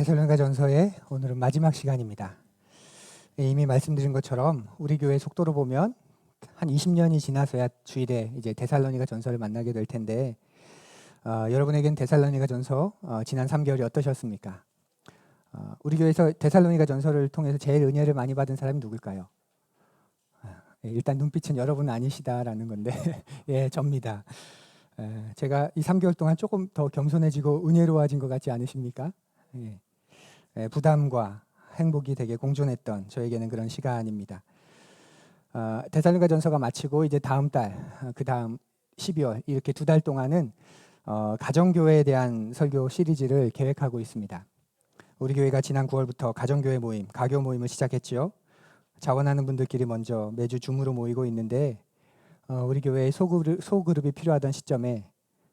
데살로니가전서의 오늘은 마지막 시간입니다. 이미 말씀드린 것처럼 우리 교회 속도로 보면 한 20년이 지나서야 주일에 이제 데살로니가전서를 만나게 될 텐데 여러분에겐 데살로니가전서 지난 3개월이 어떠셨습니까? 우리 교회에서 데살로니가전서를 통해서 제일 은혜를 많이 받은 사람이 누굴까요? 일단 눈빛은 여러분은 아니시다라는 건데 예, 접니다. 제가 이 3개월 동안 조금 더 겸손해지고 은혜로워진 것 같지 않으십니까? 부담과 행복이 되게 공존했던 저에게는 그런 시간입니다. 데살로니가전서가 마치고 이제 다음 달, 그 다음 12월 이렇게 2달 동안은 가정교회에 대한 설교 시리즈를 계획하고 있습니다. 우리 교회가 지난 9월부터 가정교회 모임, 가교 모임을 시작했죠. 자원하는 분들끼리 먼저 매주 줌으로 모이고 있는데 우리 교회의 소그룹이 필요하던 시점에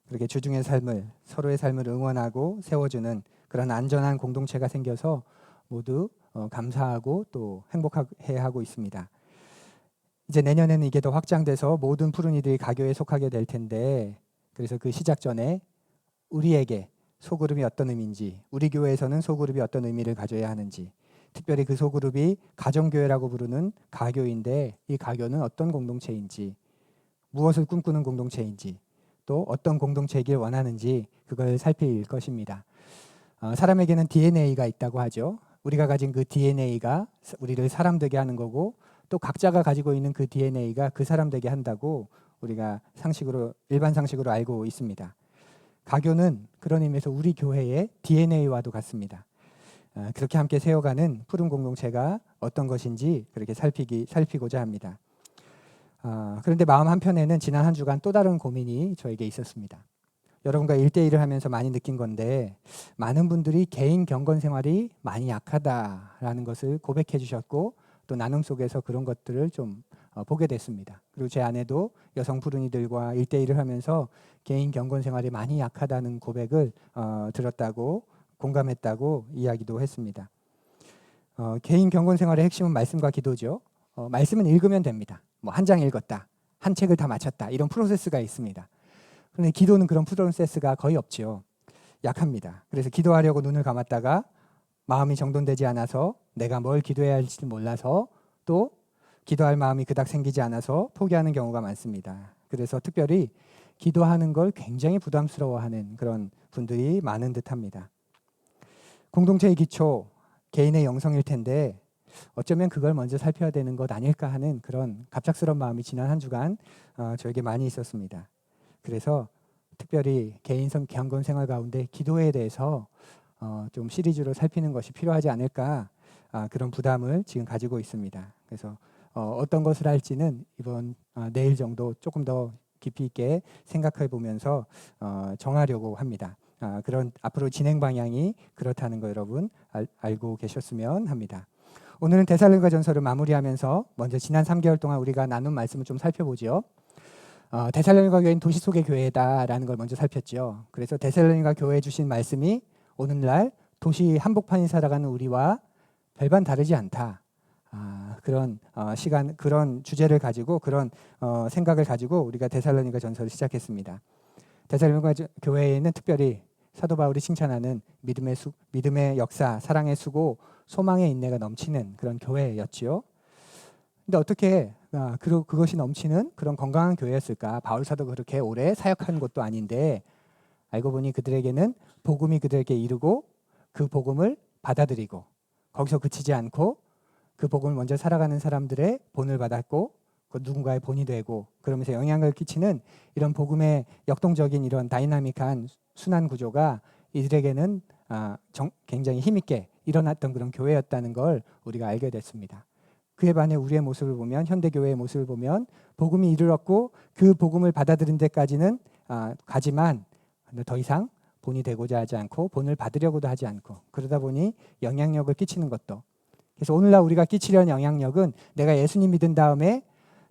그렇게 주중의 삶을, 서로의 삶을 응원하고 세워주는 그런 안전한 공동체가 생겨서 모두 감사하고 또 행복해하고 있습니다. 이제 내년에는 이게 더 확장돼서 모든 푸른이들이 가교에 속하게 될 텐데, 그래서 그 시작 전에 우리에게 소그룹이 어떤 의미인지, 우리 교회에서는 소그룹이 어떤 의미를 가져야 하는지, 특별히 그 소그룹이 가정교회라고 부르는 가교인데 이 가교는 어떤 공동체인지, 무엇을 꿈꾸는 공동체인지, 또 어떤 공동체이길 원하는지 그걸 살필 것입니다. 사람에게는 DNA가 있다고 하죠. 우리가 가진 그 DNA가 우리를 사람 되게 하는 거고, 또 각자가 가지고 있는 그 DNA가 그 사람 되게 한다고 우리가 일반 상식으로 알고 있습니다. 가교는 그런 의미에서 우리 교회의 DNA와도 같습니다. 그렇게 함께 세워가는 푸른 공동체가 어떤 것인지 그렇게 살피고자 합니다. 그런데 마음 한편에는 지난 한 주간 또 다른 고민이 저에게 있었습니다. 여러분과 1대1을 하면서 많이 느낀 건데, 많은 분들이 개인 경건 생활이 많이 약하다라는 것을 고백해 주셨고, 또 나눔 속에서 그런 것들을 좀 보게 됐습니다. 그리고 제 아내도 여성 푸른이들과 1대1을 하면서 개인 경건 생활이 많이 약하다는 고백을 들었다고, 공감했다고 이야기도 했습니다. 개인 경건 생활의 핵심은 말씀과 기도죠. 말씀은 읽으면 됩니다. 뭐 한 장 읽었다, 한 책을 다 마쳤다, 이런 프로세스가 있습니다. 그런데 기도는 그런 프로세스가 거의 없죠. 약합니다. 그래서 기도하려고 눈을 감았다가 마음이 정돈되지 않아서 내가 뭘 기도해야 할지 몰라서, 또 기도할 마음이 그닥 생기지 않아서 포기하는 경우가 많습니다. 그래서 특별히 기도하는 걸 굉장히 부담스러워하는 그런 분들이 많은 듯합니다. 공동체의 기초, 개인의 영성일 텐데 어쩌면 그걸 먼저 살펴야 되는 것 아닐까 하는 그런 갑작스러운 마음이 지난 한 주간 저에게 많이 있었습니다. 그래서 특별히 개인 경건 생활 가운데 기도에 대해서 좀 시리즈로 살피는 것이 필요하지 않을까, 그런 부담을 지금 가지고 있습니다. 그래서 어떤 것을 할지는 이번 내일 정도 조금 더 깊이 있게 생각해 보면서 정하려고 합니다. 그런 앞으로 진행 방향이 그렇다는 거 여러분 알고 계셨으면 합니다. 오늘은 데살로니가전서를 마무리하면서 먼저 지난 3개월 동안 우리가 나눈 말씀을 좀 살펴보죠. 데살로니가 교회는 도시 속의 교회다라는 걸 먼저 살폈죠. 그래서 데살로니가 교회에 주신 말씀이 오늘날 도시 한복판이 살아가는 우리와 별반 다르지 않다. 그런 그런 주제를 가지고, 그런 생각을 가지고 우리가 데살로니가 전서를 시작했습니다. 데살로니가 교회에는 특별히 사도 바울이 칭찬하는 믿음의 역사, 사랑의 수고, 소망의 인내가 넘치는 그런 교회였지요. 근데 어떻게 그것이 넘치는 그런 건강한 교회였을까? 바울 사도 그렇게 오래 사역한 것도 아닌데, 알고 보니 그들에게는 복음이 그들에게 이르고 그 복음을 받아들이고 거기서 그치지 않고 그 복음을 먼저 살아가는 사람들의 본을 받았고, 그 누군가의 본이 되고, 그러면서 영향을 끼치는 이런 복음의 역동적인 이런 다이나믹한 순환 구조가 이들에게는 굉장히 힘있게 일어났던 그런 교회였다는 걸 우리가 알게 됐습니다. 그에 반해 우리의 모습을 보면, 현대교회의 모습을 보면 복음이 이르렀고 그 복음을 받아들인 데까지는 가지만 더 이상 본이 되고자 하지 않고 본을 받으려고도 하지 않고, 그러다 보니 영향력을 끼치는 것도, 그래서 오늘날 우리가 끼치려는 영향력은 내가 예수님 믿은 다음에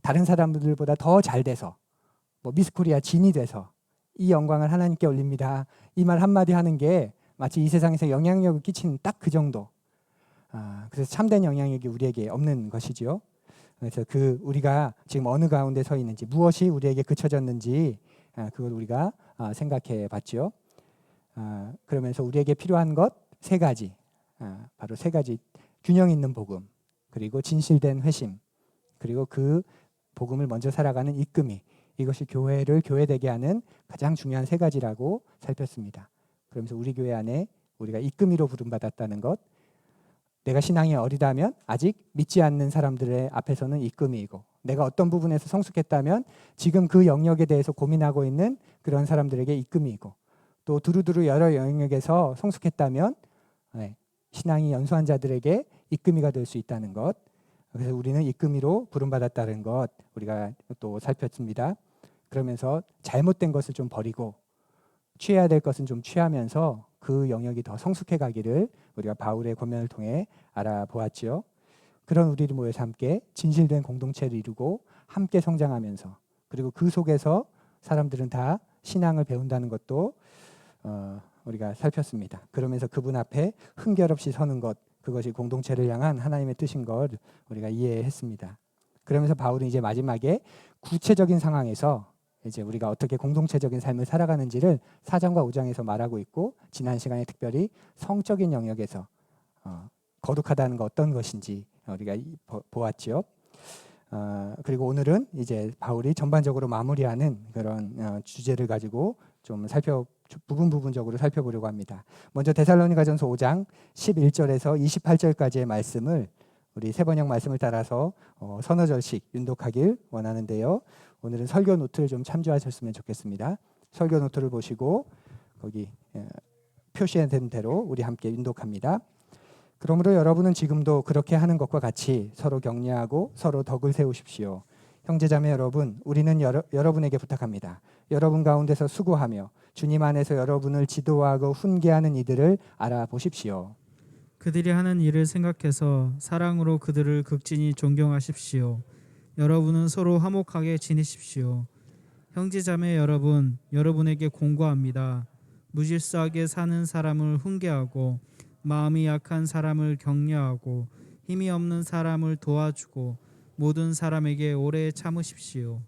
다른 사람들보다 더 잘 돼서, 뭐 미스코리아 진이 돼서 이 영광을 하나님께 올립니다, 이 말 한마디 하는 게 마치 이 세상에서 영향력을 끼치는 딱 그 정도. 그래서 참된 영향력이 우리에게 없는 것이죠. 그래서 우리가 지금 어느 가운데 서 있는지, 무엇이 우리에게 그쳐졌는지 그걸 우리가 생각해 봤죠. 그러면서 우리에게 필요한 것 3가지, 바로 세 가지 균형 있는 복음, 그리고 진실된 회심, 그리고 그 복음을 먼저 살아가는 이끌미, 이것이 교회를 교회되게 하는 가장 중요한 세 가지라고 살폈습니다. 그러면서 우리 교회 안에 우리가 이끌미로 부름받았다는 것, 내가 신앙이 어리다면 아직 믿지 않는 사람들의 앞에서는 이끌미이고, 내가 어떤 부분에서 성숙했다면 지금 그 영역에 대해서 고민하고 있는 그런 사람들에게 이끌미이고, 또 두루두루 여러 영역에서 성숙했다면 신앙이 연소한 자들에게 이끌미가 될 수 있다는 것, 그래서 우리는 이끌미로 부름받았다는 것 우리가 또 살폈습니다. 그러면서 잘못된 것을 좀 버리고 취해야 될 것은 좀 취하면서 그 영역이 더 성숙해 가기를 우리가 바울의 권면을 통해 알아보았지요. 그런 우리를 모여서 함께 진실된 공동체를 이루고 함께 성장하면서, 그리고 그 속에서 사람들은 다 신앙을 배운다는 것도 우리가 살폈습니다. 그러면서 그분 앞에 흥결없이 서는 것, 그것이 공동체를 향한 하나님의 뜻인 것 우리가 이해했습니다. 그러면서 바울은 이제 마지막에 구체적인 상황에서 이제 우리가 어떻게 공동체적인 삶을 살아가는지를 4장과 5장에서 말하고 있고, 지난 시간에 특별히 성적인 영역에서 거룩하다는 것 어떤 것인지 우리가 보았지요. 그리고 오늘은 이제 바울이 전반적으로 마무리하는 그런 주제를 가지고 좀 부분적으로 살펴보려고 합니다. 먼저 데살로니가전서 5장 11절에서 28절까지의 말씀을 우리 세 번역 말씀을 따라서 서너 절씩 윤독하길 원하는데요. 오늘은 설교 노트를 좀 참조하셨으면 좋겠습니다. 설교 노트를 보시고 거기 표시된 대로 우리 함께 윤독합니다. 그러므로 여러분은 지금도 그렇게 하는 것과 같이 서로 격려하고 서로 덕을 세우십시오. 형제자매 여러분, 우리는 여러분에게 부탁합니다. 여러분 가운데서 수고하며 주님 안에서 여러분을 지도하고 훈계하는 이들을 알아보십시오. 그들이 하는 일을 생각해서 사랑으로 그들을 극진히 존경하십시오. 여러분은 서로 화목하게 지내십시오. 형제자매 여러분, 여러분에게 공고합니다. 무질서하게 사는 사람을 훈계하고 마음이 약한 사람을 격려하고 힘이 없는 사람을 도와주고 모든 사람에게 오래 참으십시오.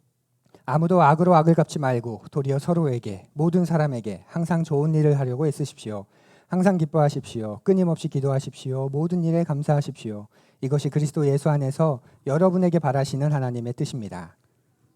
아무도 악으로 악을 갚지 말고 도리어 서로에게 모든 사람에게 항상 좋은 일을 하려고 애쓰십시오. 항상 기뻐하십시오. 끊임없이 기도하십시오. 모든 일에 감사하십시오. 이것이 그리스도 예수 안에서 여러분에게 바라시는 하나님의 뜻입니다.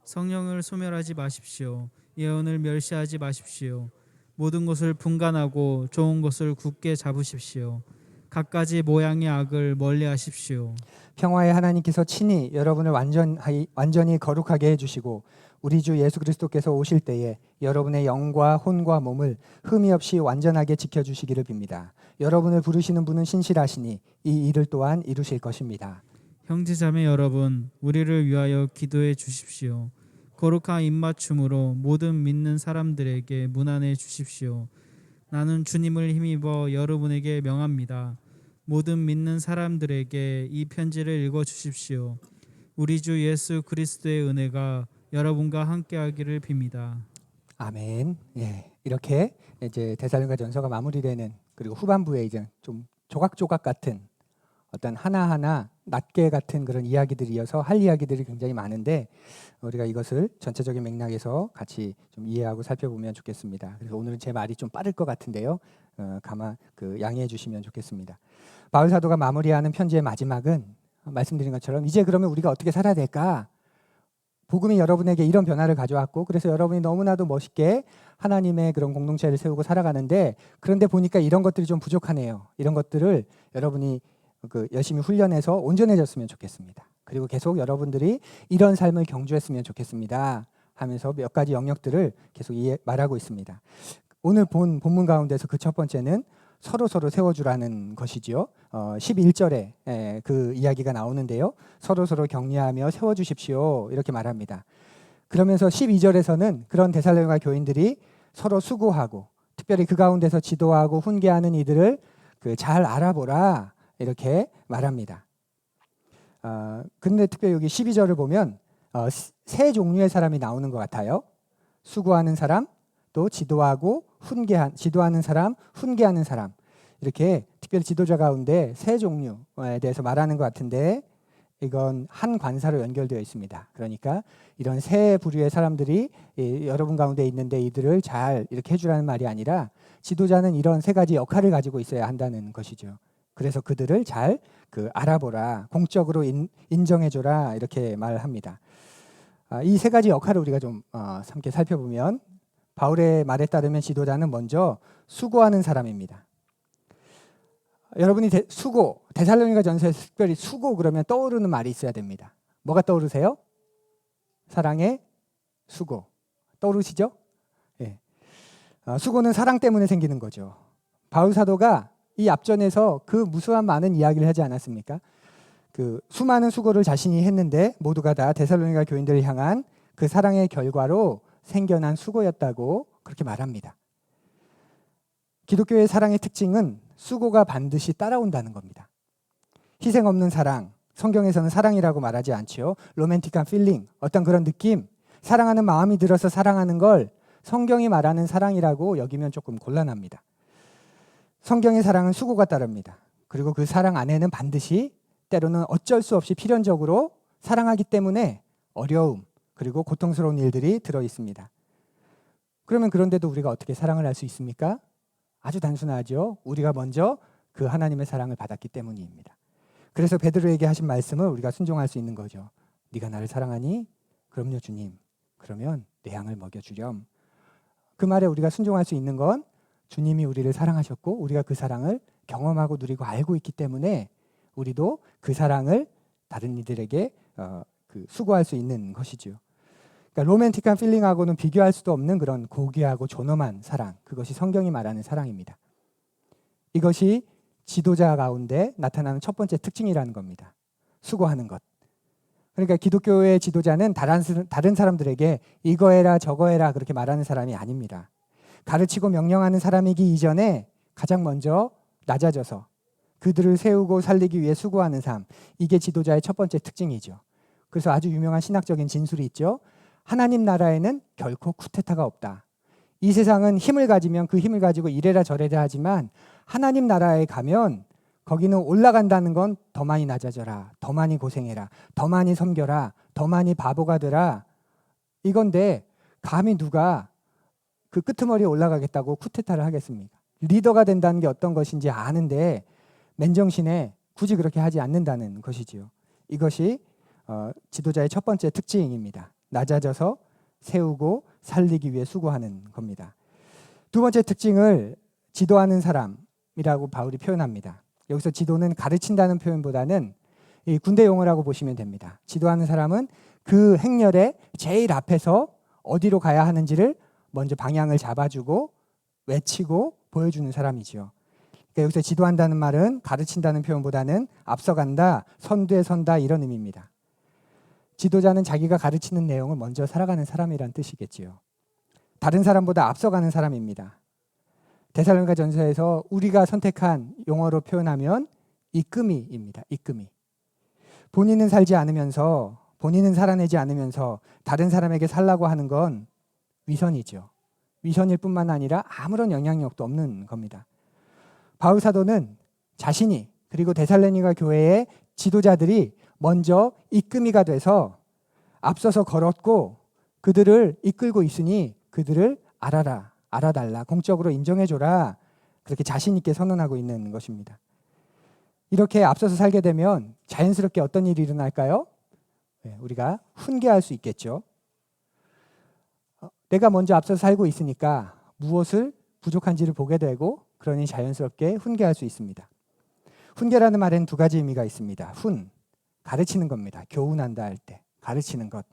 성령을 소멸하지 마십시오. 예언을 멸시하지 마십시오. 모든 것을 분간하고 좋은 것을 굳게 잡으십시오. 갖가지 모양의 악을 멀리하십시오. 평화의 하나님께서 친히 여러분을 완전히 거룩하게 해주시고 우리 주 예수 그리스도께서 오실 때에 여러분의 영과 혼과 몸을 흠이 없이 완전하게 지켜주시기를 빕니다. 여러분을 부르시는 분은 신실하시니 이 일을 또한 이루실 것입니다. 형제자매 여러분, 우리를 위하여 기도해 주십시오. 거룩한 입맞춤으로 모든 믿는 사람들에게 문안해 주십시오. 나는 주님을 힘입어 여러분에게 명합니다. 모든 믿는 사람들에게 이 편지를 읽어 주십시오. 우리 주 예수 그리스도의 은혜가 여러분과 함께하기를 빕니다. 아멘. 예, 이렇게 이제 데살로니가전서가 마무리되는, 그리고 후반부에 이제 좀 조각조각 같은 어떤 하나하나 낱개 같은 그런 이야기들이 이어서 할 이야기들이 굉장히 많은데 우리가 이것을 전체적인 맥락에서 같이 좀 이해하고 살펴보면 좋겠습니다. 그래서 오늘은 제 말이 좀 빠를 것 같은데요. 양해해 주시면 좋겠습니다. 바울 사도가 마무리하는 편지의 마지막은 말씀드린 것처럼 이제 그러면 우리가 어떻게 살아야 될까? 복음이 여러분에게 이런 변화를 가져왔고 그래서 여러분이 너무나도 멋있게 하나님의 그런 공동체를 세우고 살아가는데, 그런데 보니까 이런 것들이 좀 부족하네요. 이런 것들을 여러분이 열심히 훈련해서 온전해졌으면 좋겠습니다. 그리고 계속 여러분들이 이런 삶을 경주했으면 좋겠습니다 하면서 몇 가지 영역들을 계속 말하고 있습니다. 오늘 본문 가운데서 그 첫 번째는 서로 세워주라는 것이지요. 11절에 그 이야기가 나오는데요. 서로 격려하며 세워주십시오 이렇게 말합니다. 그러면서 12절에서는 그런 데살로니가 교인들이 서로 수고하고 특별히 그 가운데서 지도하고 훈계하는 이들을 잘 알아보라 이렇게 말합니다. 근데 특별히 여기 12절을 보면 세 종류의 사람이 나오는 것 같아요. 수고하는 사람, 또 지도하는 사람, 훈계하는 사람, 이렇게 특별히 지도자 가운데 세 종류에 대해서 말하는 것 같은데 이건 한 관사로 연결되어 있습니다. 그러니까 이런 세 부류의 사람들이 여러분 가운데 있는데 이들을 잘 이렇게 해주라는 말이 아니라 지도자는 이런 세 가지 역할을 가지고 있어야 한다는 것이죠. 그래서 그들을 잘 알아보라, 공적으로 인정해줘라 이렇게 말합니다. 이 세 가지 역할을 우리가 좀 함께 살펴보면 바울의 말에 따르면 지도자는 먼저 수고하는 사람입니다. 여러분이 수고, 데살로니가 전서에서 특별히 수고 그러면 떠오르는 말이 있어야 됩니다. 뭐가 떠오르세요? 사랑의 수고. 떠오르시죠? 예. 수고는 사랑 때문에 생기는 거죠. 바울 사도가 이 앞전에서 그 무수한 많은 이야기를 하지 않았습니까? 그 수많은 수고를 자신이 했는데 모두가 다 데살로니가 교인들을 향한 그 사랑의 결과로 생겨난 수고였다고 그렇게 말합니다. 기독교의 사랑의 특징은 수고가 반드시 따라온다는 겁니다. 희생 없는 사랑, 성경에서는 사랑이라고 말하지 않죠. 로맨틱한 필링, 어떤 그런 느낌, 사랑하는 마음이 들어서 사랑하는 걸 성경이 말하는 사랑이라고 여기면 조금 곤란합니다. 성경의 사랑은 수고가 따릅니다. 그리고 그 사랑 안에는 반드시 때로는 어쩔 수 없이 필연적으로 사랑하기 때문에 어려움 그리고 고통스러운 일들이 들어 있습니다. 그러면 그런데도 우리가 어떻게 사랑을 할 수 있습니까? 아주 단순하죠. 우리가 먼저 그 하나님의 사랑을 받았기 때문입니다. 그래서 베드로에게 하신 말씀을 우리가 순종할 수 있는 거죠. 네가 나를 사랑하니? 그럼요 주님. 그러면 내 양을 먹여주렴. 그 말에 우리가 순종할 수 있는 건 주님이 우리를 사랑하셨고 우리가 그 사랑을 경험하고 누리고 알고 있기 때문에 우리도 그 사랑을 다른 이들에게 수고할 수 있는 것이죠. 그러니까 로맨틱한 필링하고는 비교할 수도 없는 그런 고귀하고 존엄한 사랑, 그것이 성경이 말하는 사랑입니다. 이것이 지도자 가운데 나타나는 첫 번째 특징이라는 겁니다. 수고하는 것. 그러니까 기독교의 지도자는 다른 사람들에게 이거 해라 저거 해라 그렇게 말하는 사람이 아닙니다. 가르치고 명령하는 사람이기 이전에 가장 먼저 낮아져서 그들을 세우고 살리기 위해 수고하는 삶, 이게 지도자의 첫 번째 특징이죠. 그래서 아주 유명한 신학적인 진술이 있죠. 하나님 나라에는 결코 쿠데타가 없다. 이 세상은 힘을 가지면 그 힘을 가지고 이래라 저래라 하지만 하나님 나라에 가면 거기는 올라간다는 건 더 많이 낮아져라, 더 많이 고생해라, 더 많이 섬겨라, 더 많이 바보가 되라, 이건데 감히 누가 그 끄트머리에 올라가겠다고 쿠데타를 하겠습니까? 리더가 된다는 게 어떤 것인지 아는데 맨정신에 굳이 그렇게 하지 않는다는 것이지요. 이것이 지도자의 첫 번째 특징입니다. 낮아져서 세우고 살리기 위해 수고하는 겁니다. 두 번째 특징을 지도하는 사람이라고 바울이 표현합니다. 여기서 지도는 가르친다는 표현보다는 이 군대 용어라고 보시면 됩니다. 지도하는 사람은 그 행렬에 제일 앞에서 어디로 가야 하는지를 먼저 방향을 잡아주고 외치고 보여주는 사람이지요. 그러니까 여기서 지도한다는 말은 가르친다는 표현보다는 앞서간다, 선두에 선다 이런 의미입니다. 지도자는 자기가 가르치는 내용을 먼저 살아가는 사람이란 뜻이겠지요. 다른 사람보다 앞서가는 사람입니다. 데살로니가 전서에서 우리가 선택한 용어로 표현하면 이끄미입니다. 이끄미. 본인은 살지 않으면서, 본인은 살아내지 않으면서 다른 사람에게 살라고 하는 건 위선이죠. 위선일 뿐만 아니라 아무런 영향력도 없는 겁니다. 바울 사도는 자신이 그리고 데살로니가 교회의 지도자들이 먼저 이끄미가 돼서 앞서서 걸었고 그들을 이끌고 있으니 그들을 알아달라, 공적으로 인정해줘라, 그렇게 자신 있게 선언하고 있는 것입니다. 이렇게 앞서서 살게 되면 자연스럽게 어떤 일이 일어날까요? 우리가 훈계할 수 있겠죠. 내가 먼저 앞서서 살고 있으니까 무엇을 부족한지를 보게 되고 그러니 자연스럽게 훈계할 수 있습니다. 훈계라는 말에는 두 가지 의미가 있습니다. 가르치는 겁니다. 교훈한다 할 때 가르치는 것.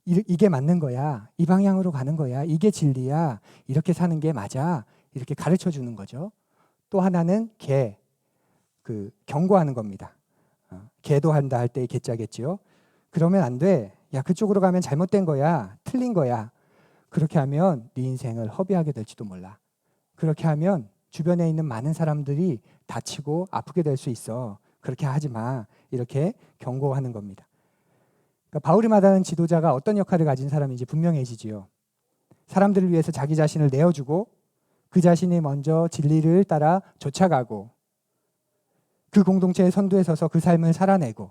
이게 맞는 거야. 이 방향으로 가는 거야. 이게 진리야. 이렇게 사는 게 맞아. 이렇게 가르쳐 주는 거죠. 또 하나는 경고하는 겁니다. 계도한다 할 때의 계자겠지요. 그러면 안 돼. 야, 그쪽으로 가면 잘못된 거야. 틀린 거야. 그렇게 하면 네 인생을 허비하게 될지도 몰라. 그렇게 하면 주변에 있는 많은 사람들이 다치고 아프게 될 수 있어. 그렇게 하지 마. 이렇게 경고하는 겁니다. 그러니까 바울이 말하는 지도자가 어떤 역할을 가진 사람인지 분명해지지요. 사람들을 위해서 자기 자신을 내어주고 그 자신이 먼저 진리를 따라 쫓아가고 그 공동체의 선두에 서서 그 삶을 살아내고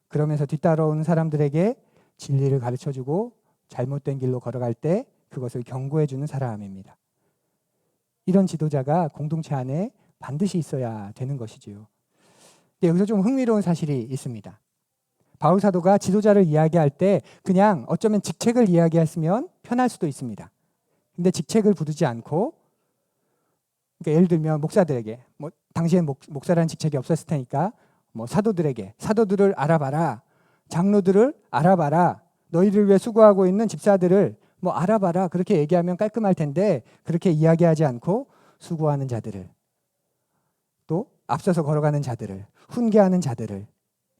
그러면서 뒤따라오는 사람들에게 진리를 가르쳐주고 잘못된 길로 걸어갈 때 그것을 경고해주는 사람입니다. 이런 지도자가 공동체 안에 반드시 있어야 되는 것이지요. 근데 여기서 좀 흥미로운 사실이 있습니다. 바울 사도가 지도자를 이야기할 때 그냥 어쩌면 직책을 이야기했으면 편할 수도 있습니다. 근데 직책을 부르지 않고, 그러니까 예를 들면 목사들에게, 뭐 당시엔 목사라는 직책이 없었을 테니까 뭐 사도들에게 사도들을 알아봐라, 장로들을 알아봐라, 너희를 위해 수고하고 있는 집사들을 뭐 알아봐라, 그렇게 얘기하면 깔끔할 텐데 그렇게 이야기하지 않고 수고하는 자들을, 또 앞서서 걸어가는 자들을, 훈계하는 자들을,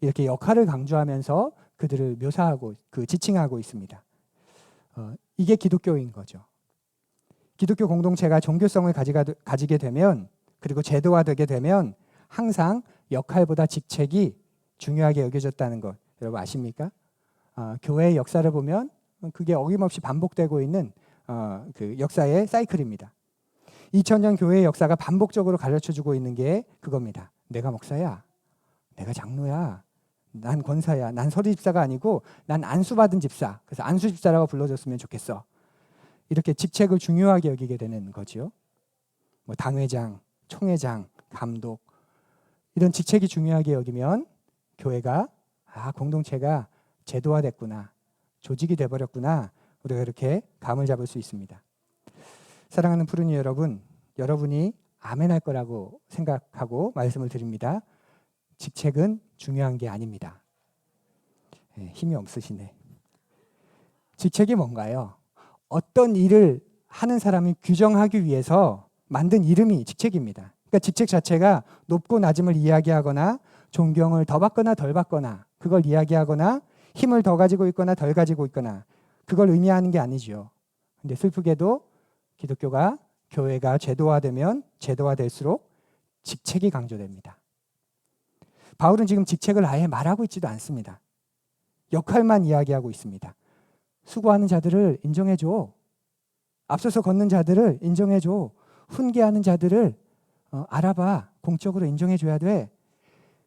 이렇게 역할을 강조하면서 그들을 묘사하고 지칭하고 있습니다. 이게 기독교인 거죠. 기독교 공동체가 종교성을 가지게 되면, 그리고 제도화되게 되면 항상 역할보다 직책이 중요하게 여겨졌다는 것 여러분 아십니까? 교회의 역사를 보면 그게 어김없이 반복되고 있는 그 역사의 사이클입니다. 2000년 교회의 역사가 반복적으로 가르쳐주고 있는 게 그겁니다. 내가 목사야, 내가 장로야, 난 권사야, 난 서리 집사가 아니고 난 안수받은 집사, 그래서 안수 집사라고 불러줬으면 좋겠어. 이렇게 직책을 중요하게 여기게 되는 거죠. 뭐 당회장, 총회장, 감독, 이런 직책이 중요하게 여기면 교회가 공동체가 제도화됐구나, 조직이 돼버렸구나, 우리가 이렇게 감을 잡을 수 있습니다. 사랑하는 푸른이 여러분, 여러분이 아멘할 거라고 생각하고 말씀을 드립니다. 직책은 중요한 게 아닙니다. 힘이 없으시네. 직책이 뭔가요? 어떤 일을 하는 사람이 규정하기 위해서 만든 이름이 직책입니다. 그러니까 직책 자체가 높고 낮음을 이야기하거나 존경을 더 받거나 덜 받거나 그걸 이야기하거나 힘을 더 가지고 있거나 덜 가지고 있거나 그걸 의미하는 게 아니죠. 근데 슬프게도 기독교가, 교회가 제도화되면 제도화될수록 직책이 강조됩니다. 바울은 지금 직책을 아예 말하고 있지도 않습니다. 역할만 이야기하고 있습니다. 수고하는 자들을 인정해줘. 앞서서 걷는 자들을 인정해줘. 훈계하는 자들을 알아봐. 공적으로 인정해줘야 돼.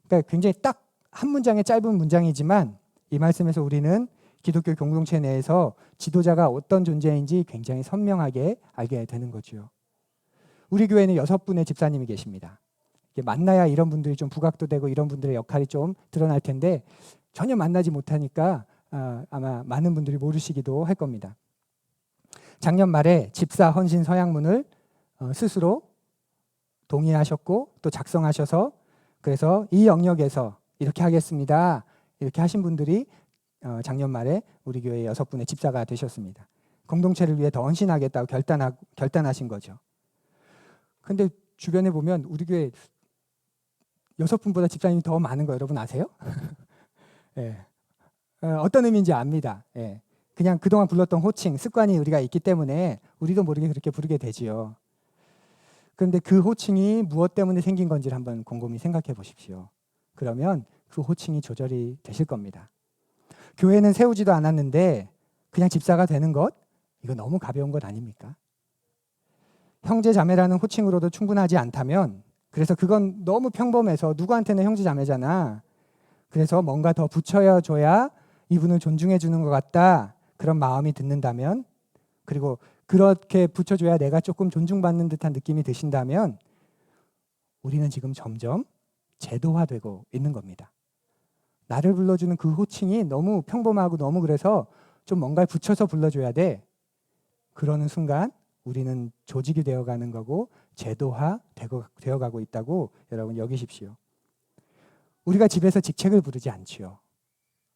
그러니까 굉장히 딱 한 문장의 짧은 문장이지만 이 말씀에서 우리는 기독교 공동체 내에서 지도자가 어떤 존재인지 굉장히 선명하게 알게 되는 거죠. 우리 교회는 6분의 집사님이 계십니다. 만나야 이런 분들이 좀 부각도 되고 이런 분들의 역할이 좀 드러날 텐데 전혀 만나지 못하니까 아마 많은 분들이 모르시기도 할 겁니다. 작년 말에 집사 헌신 서약문을 스스로 동의하셨고 또 작성하셔서, 그래서 이 영역에서 이렇게 하겠습니다, 이렇게 하신 분들이 작년 말에 우리 교회 6분의 집사가 되셨습니다. 공동체를 위해 더 헌신하겠다고 결단하신 거죠. 근데 주변에 보면 우리 교회 6분보다 집사님이 더 많은 거 여러분 아세요? 예. 어떤 의미인지 압니다. 예. 그냥 그동안 불렀던 호칭, 습관이 우리가 있기 때문에 우리도 모르게 그렇게 부르게 되지요. 그런데 그 호칭이 무엇 때문에 생긴 건지를 한번 곰곰이 생각해 보십시오. 그러면 그 호칭이 조절이 되실 겁니다. 교회는 세우지도 않았는데 그냥 집사가 되는 것, 이거 너무 가벼운 것 아닙니까? 형제 자매라는 호칭으로도 충분하지 않다면, 그래서 그건 너무 평범해서 누구한테나 형제 자매잖아, 그래서 뭔가 더 붙여줘야 이분을 존중해 주는 것 같다, 그런 마음이 든다면, 그리고 그렇게 붙여줘야 내가 조금 존중받는 듯한 느낌이 드신다면 우리는 지금 점점 제도화되고 있는 겁니다. 나를 불러주는 그 호칭이 너무 평범하고 너무 그래서 좀 뭔가를 붙여서 불러줘야 돼. 그러는 순간 우리는 조직이 되어가는 거고 제도화 되어가고 있다고 여러분 여기십시오. 우리가 집에서 직책을 부르지 않지요.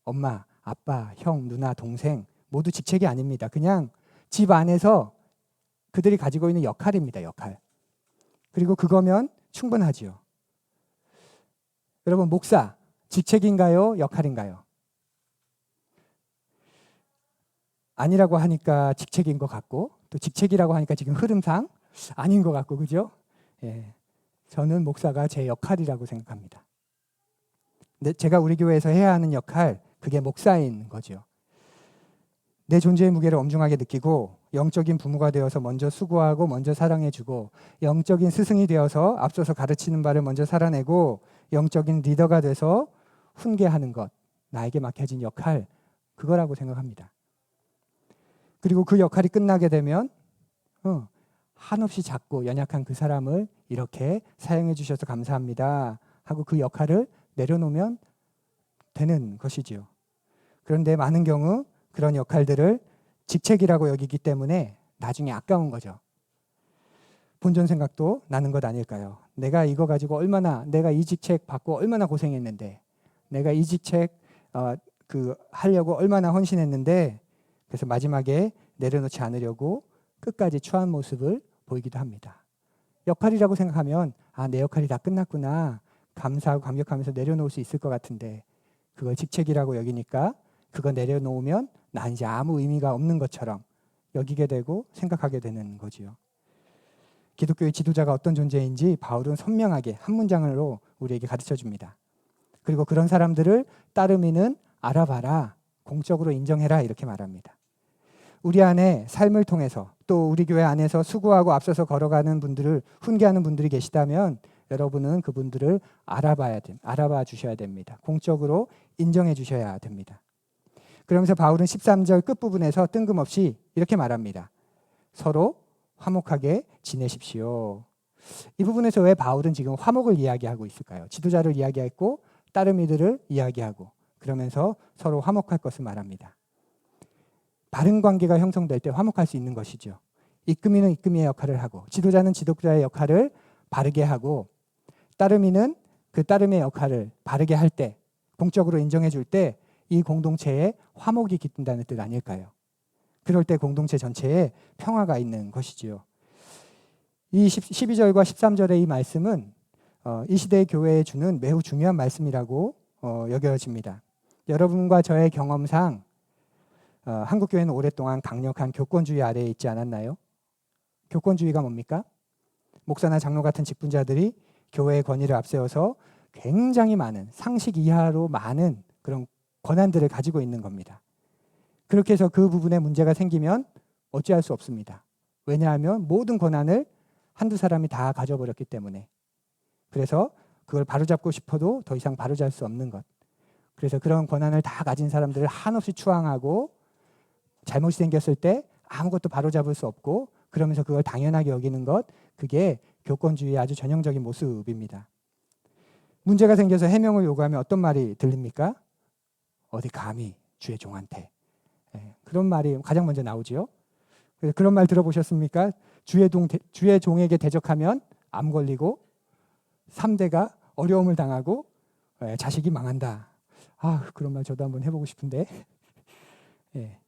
엄마, 아빠, 형, 누나, 동생 모두 직책이 아닙니다. 그냥 집 안에서 그들이 가지고 있는 역할입니다. 역할. 그리고 그거면 충분하지요. 여러분, 목사 직책인가요? 역할인가요? 아니라고 하니까 직책인 것 같고, 또 직책이라고 하니까 지금 흐름상 아닌 것 같고, 그죠? 예, 저는 목사가 제 역할이라고 생각합니다. 근데 제가 우리 교회에서 해야 하는 역할, 그게 목사인 거죠. 내 존재의 무게를 엄중하게 느끼고 영적인 부모가 되어서 먼저 수고하고 먼저 사랑해주고, 영적인 스승이 되어서 앞서서 가르치는 바를 먼저 살아내고, 영적인 리더가 돼서 훈계하는 것, 나에게 맡겨진 역할, 그거라고 생각합니다. 그리고 그 역할이 끝나게 되면 한없이 작고 연약한 그 사람을 이렇게 사용해 주셔서 감사합니다 하고 그 역할을 내려놓으면 되는 것이지요. 그런데 많은 경우 그런 역할들을 직책이라고 여기기 때문에 나중에 아까운 거죠. 본전 생각도 나는 것 아닐까요? 내가 이거 가지고 내가 이 직책 받고 얼마나 고생했는데, 내가 이 직책 하려고 얼마나 헌신했는데, 그래서 마지막에 내려놓지 않으려고 끝까지 추한 모습을 보이기도 합니다. 역할이라고 생각하면 내 역할이 다 끝났구나, 감사하고 감격하면서 내려놓을 수 있을 것 같은데, 그걸 직책이라고 여기니까 그거 내려놓으면 나 이제 아무 의미가 없는 것처럼 여기게 되고 생각하게 되는 거지요. 기독교의 지도자가 어떤 존재인지 바울은 선명하게 한 문장으로 우리에게 가르쳐 줍니다. 그리고 그런 사람들을 따르미는 알아봐라, 공적으로 인정해라, 이렇게 말합니다. 우리 안에 삶을 통해서 또 우리 교회 안에서 수고하고 앞서서 걸어가는 분들을 훈계하는 분들이 계시다면 여러분은 그분들을 알아봐 주셔야 됩니다. 공적으로 인정해 주셔야 됩니다. 그러면서 바울은 13절 끝부분에서 뜬금없이 이렇게 말합니다. 서로 화목하게 지내십시오. 이 부분에서 왜 바울은 지금 화목을 이야기하고 있을까요? 지도자를 이야기했고 따르미들을 이야기하고 그러면서 서로 화목할 것을 말합니다. 바른 관계가 형성될 때 화목할 수 있는 것이죠. 이끄미는 이끄미의 역할을 하고 지도자는 지도자의 역할을 바르게 하고 따르미는 그 따름의 역할을 바르게 할 때, 공적으로 인정해 줄 때 이 공동체에 화목이 깃든다는 뜻 아닐까요? 그럴 때 공동체 전체에 평화가 있는 것이지요. 이 12절과 13절의 이 말씀은 이 시대의 교회에 주는 매우 중요한 말씀이라고 여겨집니다. 여러분과 저의 경험상 한국 교회는 오랫동안 강력한 교권주의 아래에 있지 않았나요? 교권주의가 뭡니까? 목사나 장로 같은 직분자들이 교회의 권위를 앞세워서 굉장히 많은, 상식 이하로 많은 그런 권한들을 가지고 있는 겁니다. 그렇게 해서 그 부분에 문제가 생기면 어찌할 수 없습니다. 왜냐하면 모든 권한을 한두 사람이 다 가져버렸기 때문에. 그래서 그걸 바로잡고 싶어도 더 이상 바로잡을 수 없는 것. 그래서 그런 권한을 다 가진 사람들을 한없이 추앙하고 잘못이 생겼을 때 아무것도 바로잡을 수 없고 그러면서 그걸 당연하게 여기는 것, 그게 교권주의의 아주 전형적인 모습입니다. 문제가 생겨서 해명을 요구하면 어떤 말이 들립니까? 어디 감히 주의 종한테. 그런 말이 가장 먼저 나오지요. 그런 말 들어보셨습니까? 주의 종에게 대적하면 암 걸리고 3대가 어려움을 당하고 자식이 망한다. 그런 말 저도 한번 해보고 싶은데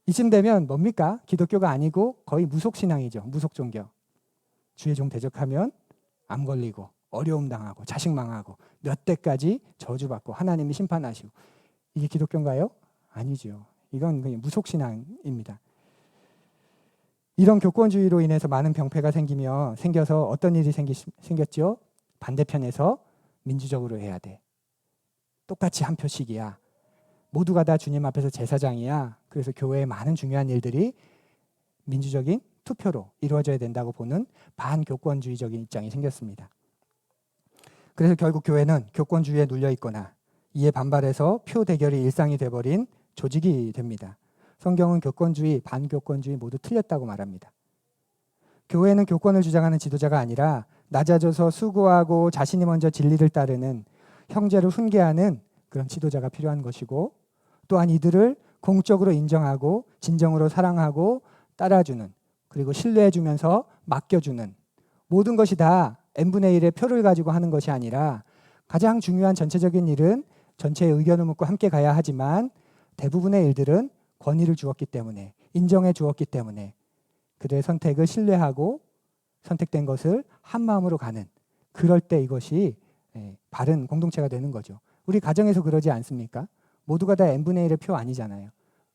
이쯤 되면 뭡니까? 기독교가 아니고 거의 무속신앙이죠. 무속종교. 주의 종 대적하면 암 걸리고 어려움 당하고 자식 망하고 몇 대까지 저주받고 하나님이 심판하시고, 이게 기독교인가요? 아니죠. 이건 그냥 무속신앙입니다. 이런 교권주의로 인해서 많은 병폐가 생겨서 어떤 일이 생겼죠? 반대편에서 민주적으로 해야 돼. 똑같이 한 표씩이야. 모두가 다 주님 앞에서 제사장이야. 그래서 교회의 많은 중요한 일들이 민주적인 투표로 이루어져야 된다고 보는 반교권주의적인 입장이 생겼습니다. 그래서 결국 교회는 교권주의에 눌려 있거나 이에 반발해서 표 대결이 일상이 돼버린 조직이 됩니다. 성경은 교권주의, 반교권주의 모두 틀렸다고 말합니다. 교회는 교권을 주장하는 지도자가 아니라 낮아져서 수고하고 자신이 먼저 진리를 따르는, 형제를 훈계하는 그런 지도자가 필요한 것이고, 또한 이들을 공적으로 인정하고 진정으로 사랑하고 따라주는, 그리고 신뢰해주면서 맡겨주는, 모든 것이 다 n분의 1의 표를 가지고 하는 것이 아니라 가장 중요한 전체적인 일은 전체의 의견을 묻고 함께 가야 하지만 대부분의 일들은 권위를 주었기 때문에, 인정해 주었기 때문에 그들의 선택을 신뢰하고 선택된 것을 한 마음으로 가는, 그럴 때 이것이 바른 공동체가 되는 거죠. 우리 가정에서 그러지 않습니까? 모두가 다 n분의 1의 표 아니잖아요.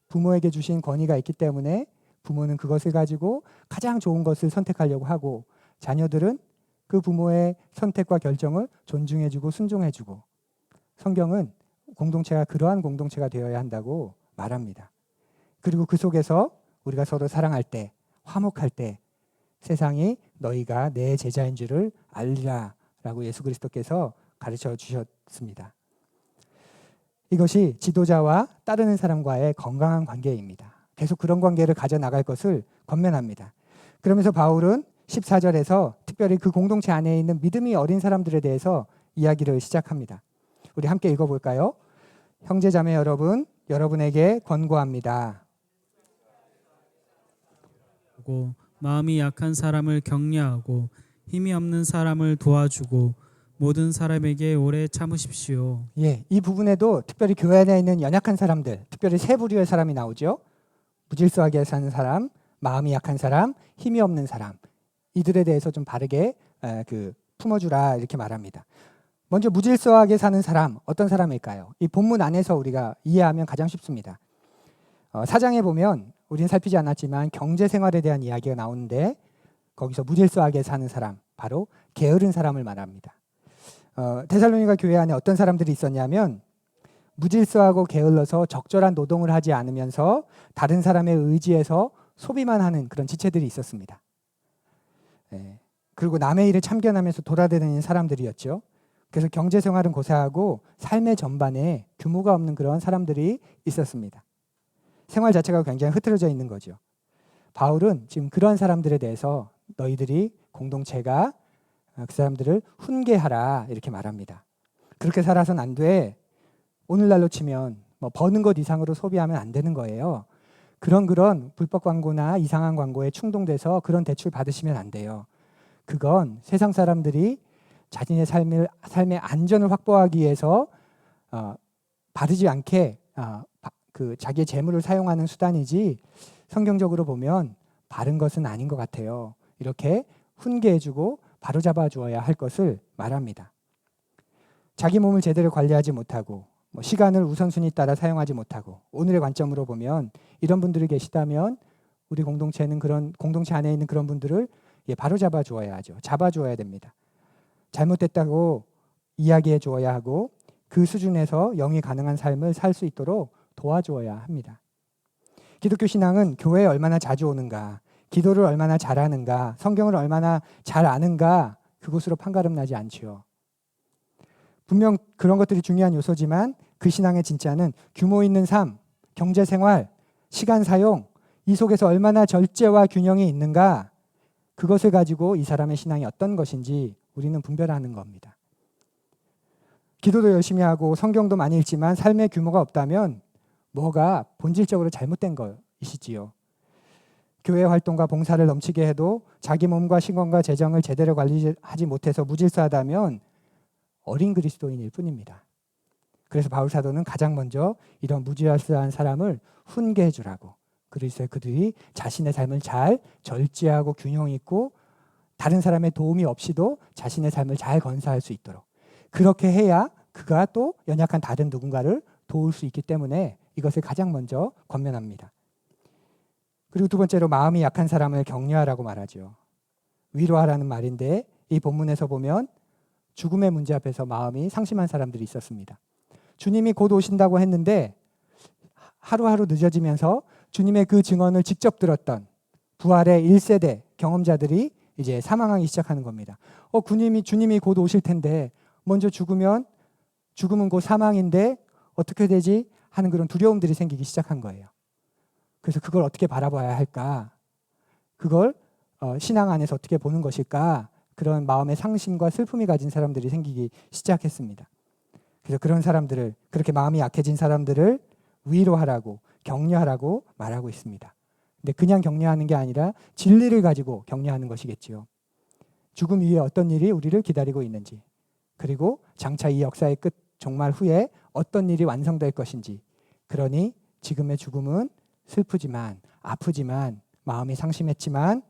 부모에게 주신 권위가 있기 때문에 부모는 그것을 가지고 가장 좋은 것을 선택하려고 하고, 자녀들은 그 부모의 선택과 결정을 존중해주고 순종해주고, 성경은 공동체가 그러한 공동체가 되어야 한다고 말합니다. 그리고 그 속에서 우리가 서로 사랑할 때, 화목할 때 세상이 너희가 내 제자인 줄을 알리라 라고 예수 그리스도께서 가르쳐 주셨습니다. 이것이 지도자와 따르는 사람과의 건강한 관계입니다. 계속 그런 관계를 가져나갈 것을 권면합니다. 그러면서 바울은 14절에서 특별히 그 공동체 안에 있는 믿음이 어린 사람들에 대해서 이야기를 시작합니다. 우리 함께 읽어볼까요? 형제자매 여러분, 여러분에게 권고합니다. 하고 마음이 약한 사람을 격려하고 힘이 없는 사람을 도와주고 모든 사람에게 오래 참으십시오. 예, 이 부분에도 특별히 교회 안에 있는 연약한 사람들, 특별히 세 부류의 사람이 나오죠. 무질서하게 사는 사람, 마음이 약한 사람, 힘이 없는 사람. 이들에 대해서 좀 바르게 품어주라 이렇게 말합니다. 먼저 무질서하게 사는 사람, 어떤 사람일까요? 이 본문 안에서 우리가 이해하면 가장 쉽습니다. 4장에 보면 우리는 살피지 않았지만 경제 생활에 대한 이야기가 나오는데 거기서 무질서하게 사는 사람, 바로 게으른 사람을 말합니다. 데살로니가 교회 안에 어떤 사람들이 있었냐면 무질서하고 게을러서 적절한 노동을 하지 않으면서 다른 사람의 의지에서 소비만 하는 그런 지체들이 있었습니다. 그리고 남의 일에 참견하면서 돌아다니는 사람들이었죠. 그래서 경제 생활은 고사하고 삶의 전반에 규모가 없는 그런 사람들이 있었습니다. 생활 자체가 굉장히 흐트러져 있는 거죠. 바울은 지금 그런 사람들에 대해서 너희들이 공동체가 그 사람들을 훈계하라 이렇게 말합니다. 그렇게 살아서는 안 돼. 오늘날로 치면 버는 것 이상으로 소비하면 안 되는 거예요. 그런 불법 광고나 이상한 광고에 충동돼서 그런 대출 받으시면 안 돼요. 그건 세상 사람들이 자신의 삶의 안전을 확보하기 위해서 바르지 않게 자기의 재물을 사용하는 수단이지 성경적으로 보면 바른 것은 아닌 것 같아요. 이렇게 훈계해주고 바로잡아 주어야 할 것을 말합니다. 자기 몸을 제대로 관리하지 못하고 시간을 우선순위 따라 사용하지 못하고 오늘의 관점으로 보면 이런 분들이 계시다면 우리 공동체는 공동체 안에 있는 그런 분들을 바로잡아 주어야 하죠. 잡아 주어야 됩니다. 잘못됐다고 이야기해 주어야 하고 그 수준에서 영이 가능한 삶을 살 수 있도록 도와주어야 합니다. 기독교 신앙은 교회에 얼마나 자주 오는가, 기도를 얼마나 잘하는가, 성경을 얼마나 잘 아는가 그것으로 판가름 나지 않지요. 분명 그런 것들이 중요한 요소지만 그 신앙의 진짜는 규모 있는 삶, 경제 생활, 시간 사용 이 속에서 얼마나 절제와 균형이 있는가 그것을 가지고 이 사람의 신앙이 어떤 것인지 우리는 분별하는 겁니다. 기도도 열심히 하고 성경도 많이 읽지만 삶의 규모가 없다면 뭐가 본질적으로 잘못된 것이시지요. 교회 활동과 봉사를 넘치게 해도 자기 몸과 시간과 재정을 제대로 관리하지 못해서 무질서하다면 어린 그리스도인일 뿐입니다. 그래서 바울 사도는 가장 먼저 이런 무질서한 사람을 훈계해 주라고, 그래서 그들이 자신의 삶을 잘 절제하고 균형 있고 다른 사람의 도움이 없이도 자신의 삶을 잘 건사할 수 있도록, 그렇게 해야 그가 또 연약한 다른 누군가를 도울 수 있기 때문에 이것을 가장 먼저 권면합니다. 그리고 두 번째로 마음이 약한 사람을 격려하라고 말하죠. 위로하라는 말인데 이 본문에서 보면 죽음의 문제 앞에서 마음이 상심한 사람들이 있었습니다. 주님이 곧 오신다고 했는데 하루하루 늦어지면서 주님의 그 증언을 직접 들었던 부활의 1세대 경험자들이 이제 사망하기 시작하는 겁니다. 주님이 곧 오실 텐데 먼저 죽으면 죽음은 곧 사망인데 어떻게 되지? 하는 그런 두려움들이 생기기 시작한 거예요. 그래서 그걸 어떻게 바라봐야 할까? 그걸 신앙 안에서 어떻게 보는 것일까? 그런 마음의 상심과 슬픔이 가진 사람들이 생기기 시작했습니다. 그래서 그런 사람들을, 그렇게 마음이 약해진 사람들을 위로하라고, 격려하라고 말하고 있습니다. 근데 그냥 격려하는 게 아니라 진리를 가지고 격려하는 것이겠지요. 죽음 이후에 어떤 일이 우리를 기다리고 있는지, 그리고 장차 이 역사의 끝 종말 후에 어떤 일이 완성될 것인지, 그러니 지금의 죽음은 슬프지만 아프지만 마음이 상심했지만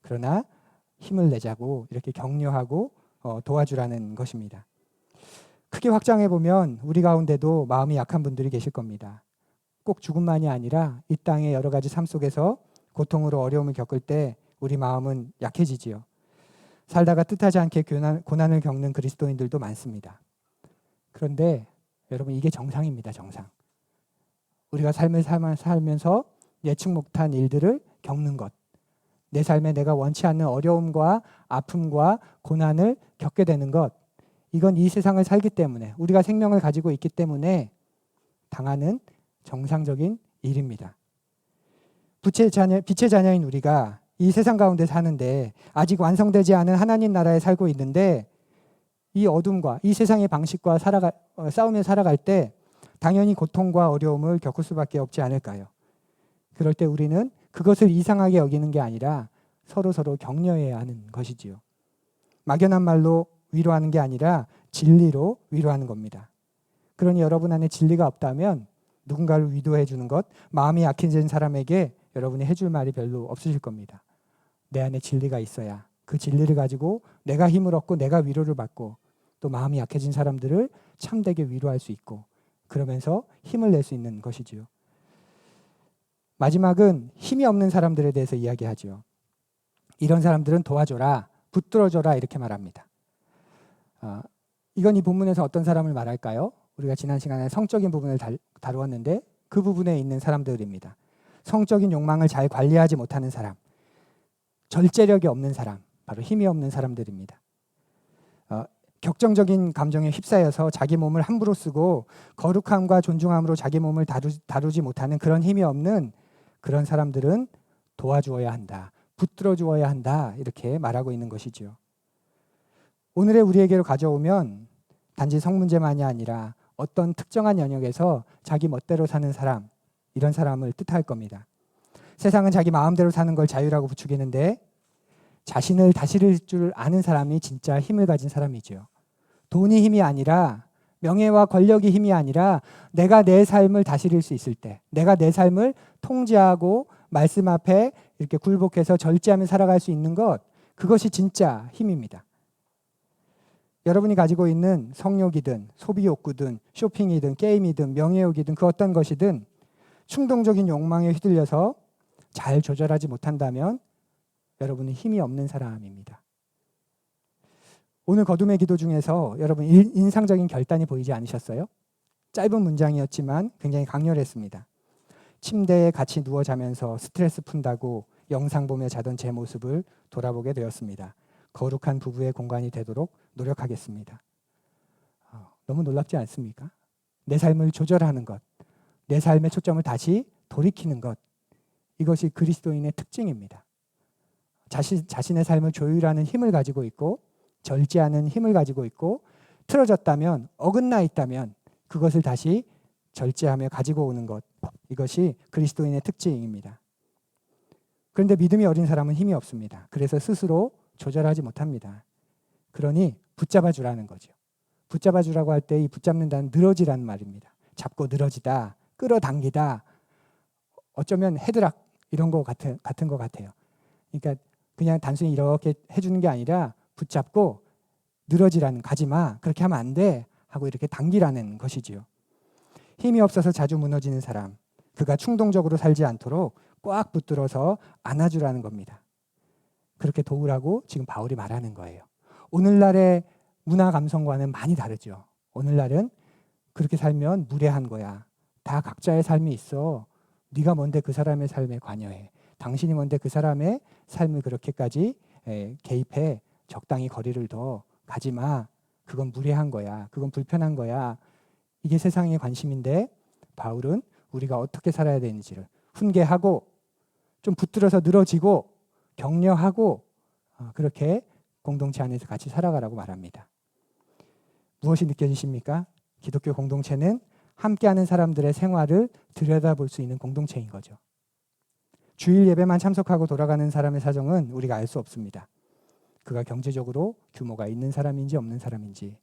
그러나 힘을 내자고 이렇게 격려하고 도와주라는 것입니다. 크게 확장해 보면 우리 가운데도 마음이 약한 분들이 계실 겁니다. 꼭 죽음만이 아니라 이 땅의 여러 가지 삶 속에서 고통으로 어려움을 겪을 때 우리 마음은 약해지지요. 살다가 뜻하지 않게 고난을 겪는 그리스도인들도 많습니다. 그런데 여러분, 이게 정상입니다. 정상. 우리가 삶을 살면서 예측 못한 일들을 겪는 것, 내 삶에 내가 원치 않는 어려움과 아픔과 고난을 겪게 되는 것, 이건 이 세상을 살기 때문에, 우리가 생명을 가지고 있기 때문에 당하는 정상적인 일입니다. 빛의 자녀인 우리가 이 세상 가운데 사는데 아직 완성되지 않은 하나님 나라에 살고 있는데 이 어둠과 이 세상의 방식과 싸우며 살아갈 때 당연히 고통과 어려움을 겪을 수밖에 없지 않을까요? 그럴 때 우리는 그것을 이상하게 여기는 게 아니라 서로 격려해야 하는 것이지요. 막연한 말로 위로하는 게 아니라 진리로 위로하는 겁니다. 그러니 여러분 안에 진리가 없다면 누군가를 위로해 주는 것, 마음이 약해진 사람에게 여러분이 해줄 말이 별로 없으실 겁니다. 내 안에 진리가 있어야 그 진리를 가지고 내가 힘을 얻고 내가 위로를 받고 또 마음이 약해진 사람들을 참되게 위로할 수 있고 그러면서 힘을 낼 수 있는 것이지요. 마지막은 힘이 없는 사람들에 대해서 이야기하죠. 이런 사람들은 도와줘라, 붙들어줘라 이렇게 말합니다. 이건 이 본문에서 어떤 사람을 말할까요? 우리가 지난 시간에 성적인 부분을 다루었는데 그 부분에 있는 사람들입니다. 성적인 욕망을 잘 관리하지 못하는 사람, 절제력이 없는 사람, 바로 힘이 없는 사람들입니다. 격정적인 감정에 휩싸여서 자기 몸을 함부로 쓰고 거룩함과 존중함으로 자기 몸을 다루지 못하는 그런 힘이 없는 그런 사람들은 도와주어야 한다, 붙들어 주어야 한다 이렇게 말하고 있는 것이죠. 오늘의 우리에게로 가져오면 단지 성문제만이 아니라 어떤 특정한 영역에서 자기 멋대로 사는 사람, 이런 사람을 뜻할 겁니다. 세상은 자기 마음대로 사는 걸 자유라고 부추기는데 자신을 다스릴 줄 아는 사람이 진짜 힘을 가진 사람이죠. 돈이 힘이 아니라 명예와 권력이 힘이 아니라 내가 내 삶을 다스릴 수 있을 때, 내가 내 삶을 통제하고 말씀 앞에 이렇게 굴복해서 절제하며 살아갈 수 있는 것, 그것이 진짜 힘입니다. 여러분이 가지고 있는 성욕이든 소비욕구든 쇼핑이든 게임이든 명예욕이든 그 어떤 것이든 충동적인 욕망에 휘둘려서 잘 조절하지 못한다면 여러분은 힘이 없는 사람입니다. 오늘 거둠의 기도 중에서 여러분 인상적인 결단이 보이지 않으셨어요? 짧은 문장이었지만 굉장히 강렬했습니다. 침대에 같이 누워 자면서 스트레스 푼다고 영상 보며 자던 제 모습을 돌아보게 되었습니다. 거룩한 부부의 공간이 되도록 노력하겠습니다. 너무 놀랍지 않습니까? 내 삶을 조절하는 것, 내 삶의 초점을 다시 돌이키는 것, 이것이 그리스도인의 특징입니다. 자신의 삶을 조율하는 힘을 가지고 있고 절제하는 힘을 가지고 있고 틀어졌다면, 어긋나 있다면 그것을 다시 절제하며 가지고 오는 것, 이것이 그리스도인의 특징입니다. 그런데 믿음이 어린 사람은 힘이 없습니다. 그래서 스스로 조절하지 못합니다. 그러니 붙잡아 주라는 거죠. 붙잡아 주라고 할 때 이 붙잡는다는 늘어지라는 말입니다. 잡고 늘어지다, 끌어당기다, 어쩌면 헤드락 이런 거 같은 것 같아요. 그러니까 그냥 단순히 이렇게 해주는 게 아니라 붙잡고 늘어지라는, 가지마, 그렇게 하면 안 돼 하고 이렇게 당기라는 것이지요. 힘이 없어서 자주 무너지는 사람, 그가 충동적으로 살지 않도록 꽉 붙들어서 안아주라는 겁니다. 그렇게 도우라고 지금 바울이 말하는 거예요. 오늘날의 문화 감성과는 많이 다르죠. 오늘날은 그렇게 살면 무례한 거야. 다 각자의 삶이 있어. 네가 뭔데 그 사람의 삶에 관여해. 당신이 뭔데 그 사람의 삶을 그렇게까지 개입해. 적당히 거리를 둬. 가지 마. 그건 무례한 거야. 그건 불편한 거야. 이게 세상의 관심인데 바울은 우리가 어떻게 살아야 되는지를 훈계하고 좀 붙들어서 늘어지고 격려하고 그렇게 공동체 안에서 같이 살아가라고 말합니다. 무엇이 느껴지십니까? 기독교 공동체는 함께하는 사람들의 생활을 들여다볼 수 있는 공동체인 거죠. 주일 예배만 참석하고 돌아가는 사람의 사정은 우리가 알 수 없습니다. 그가 경제적으로 규모가 있는 사람인지 없는 사람인지,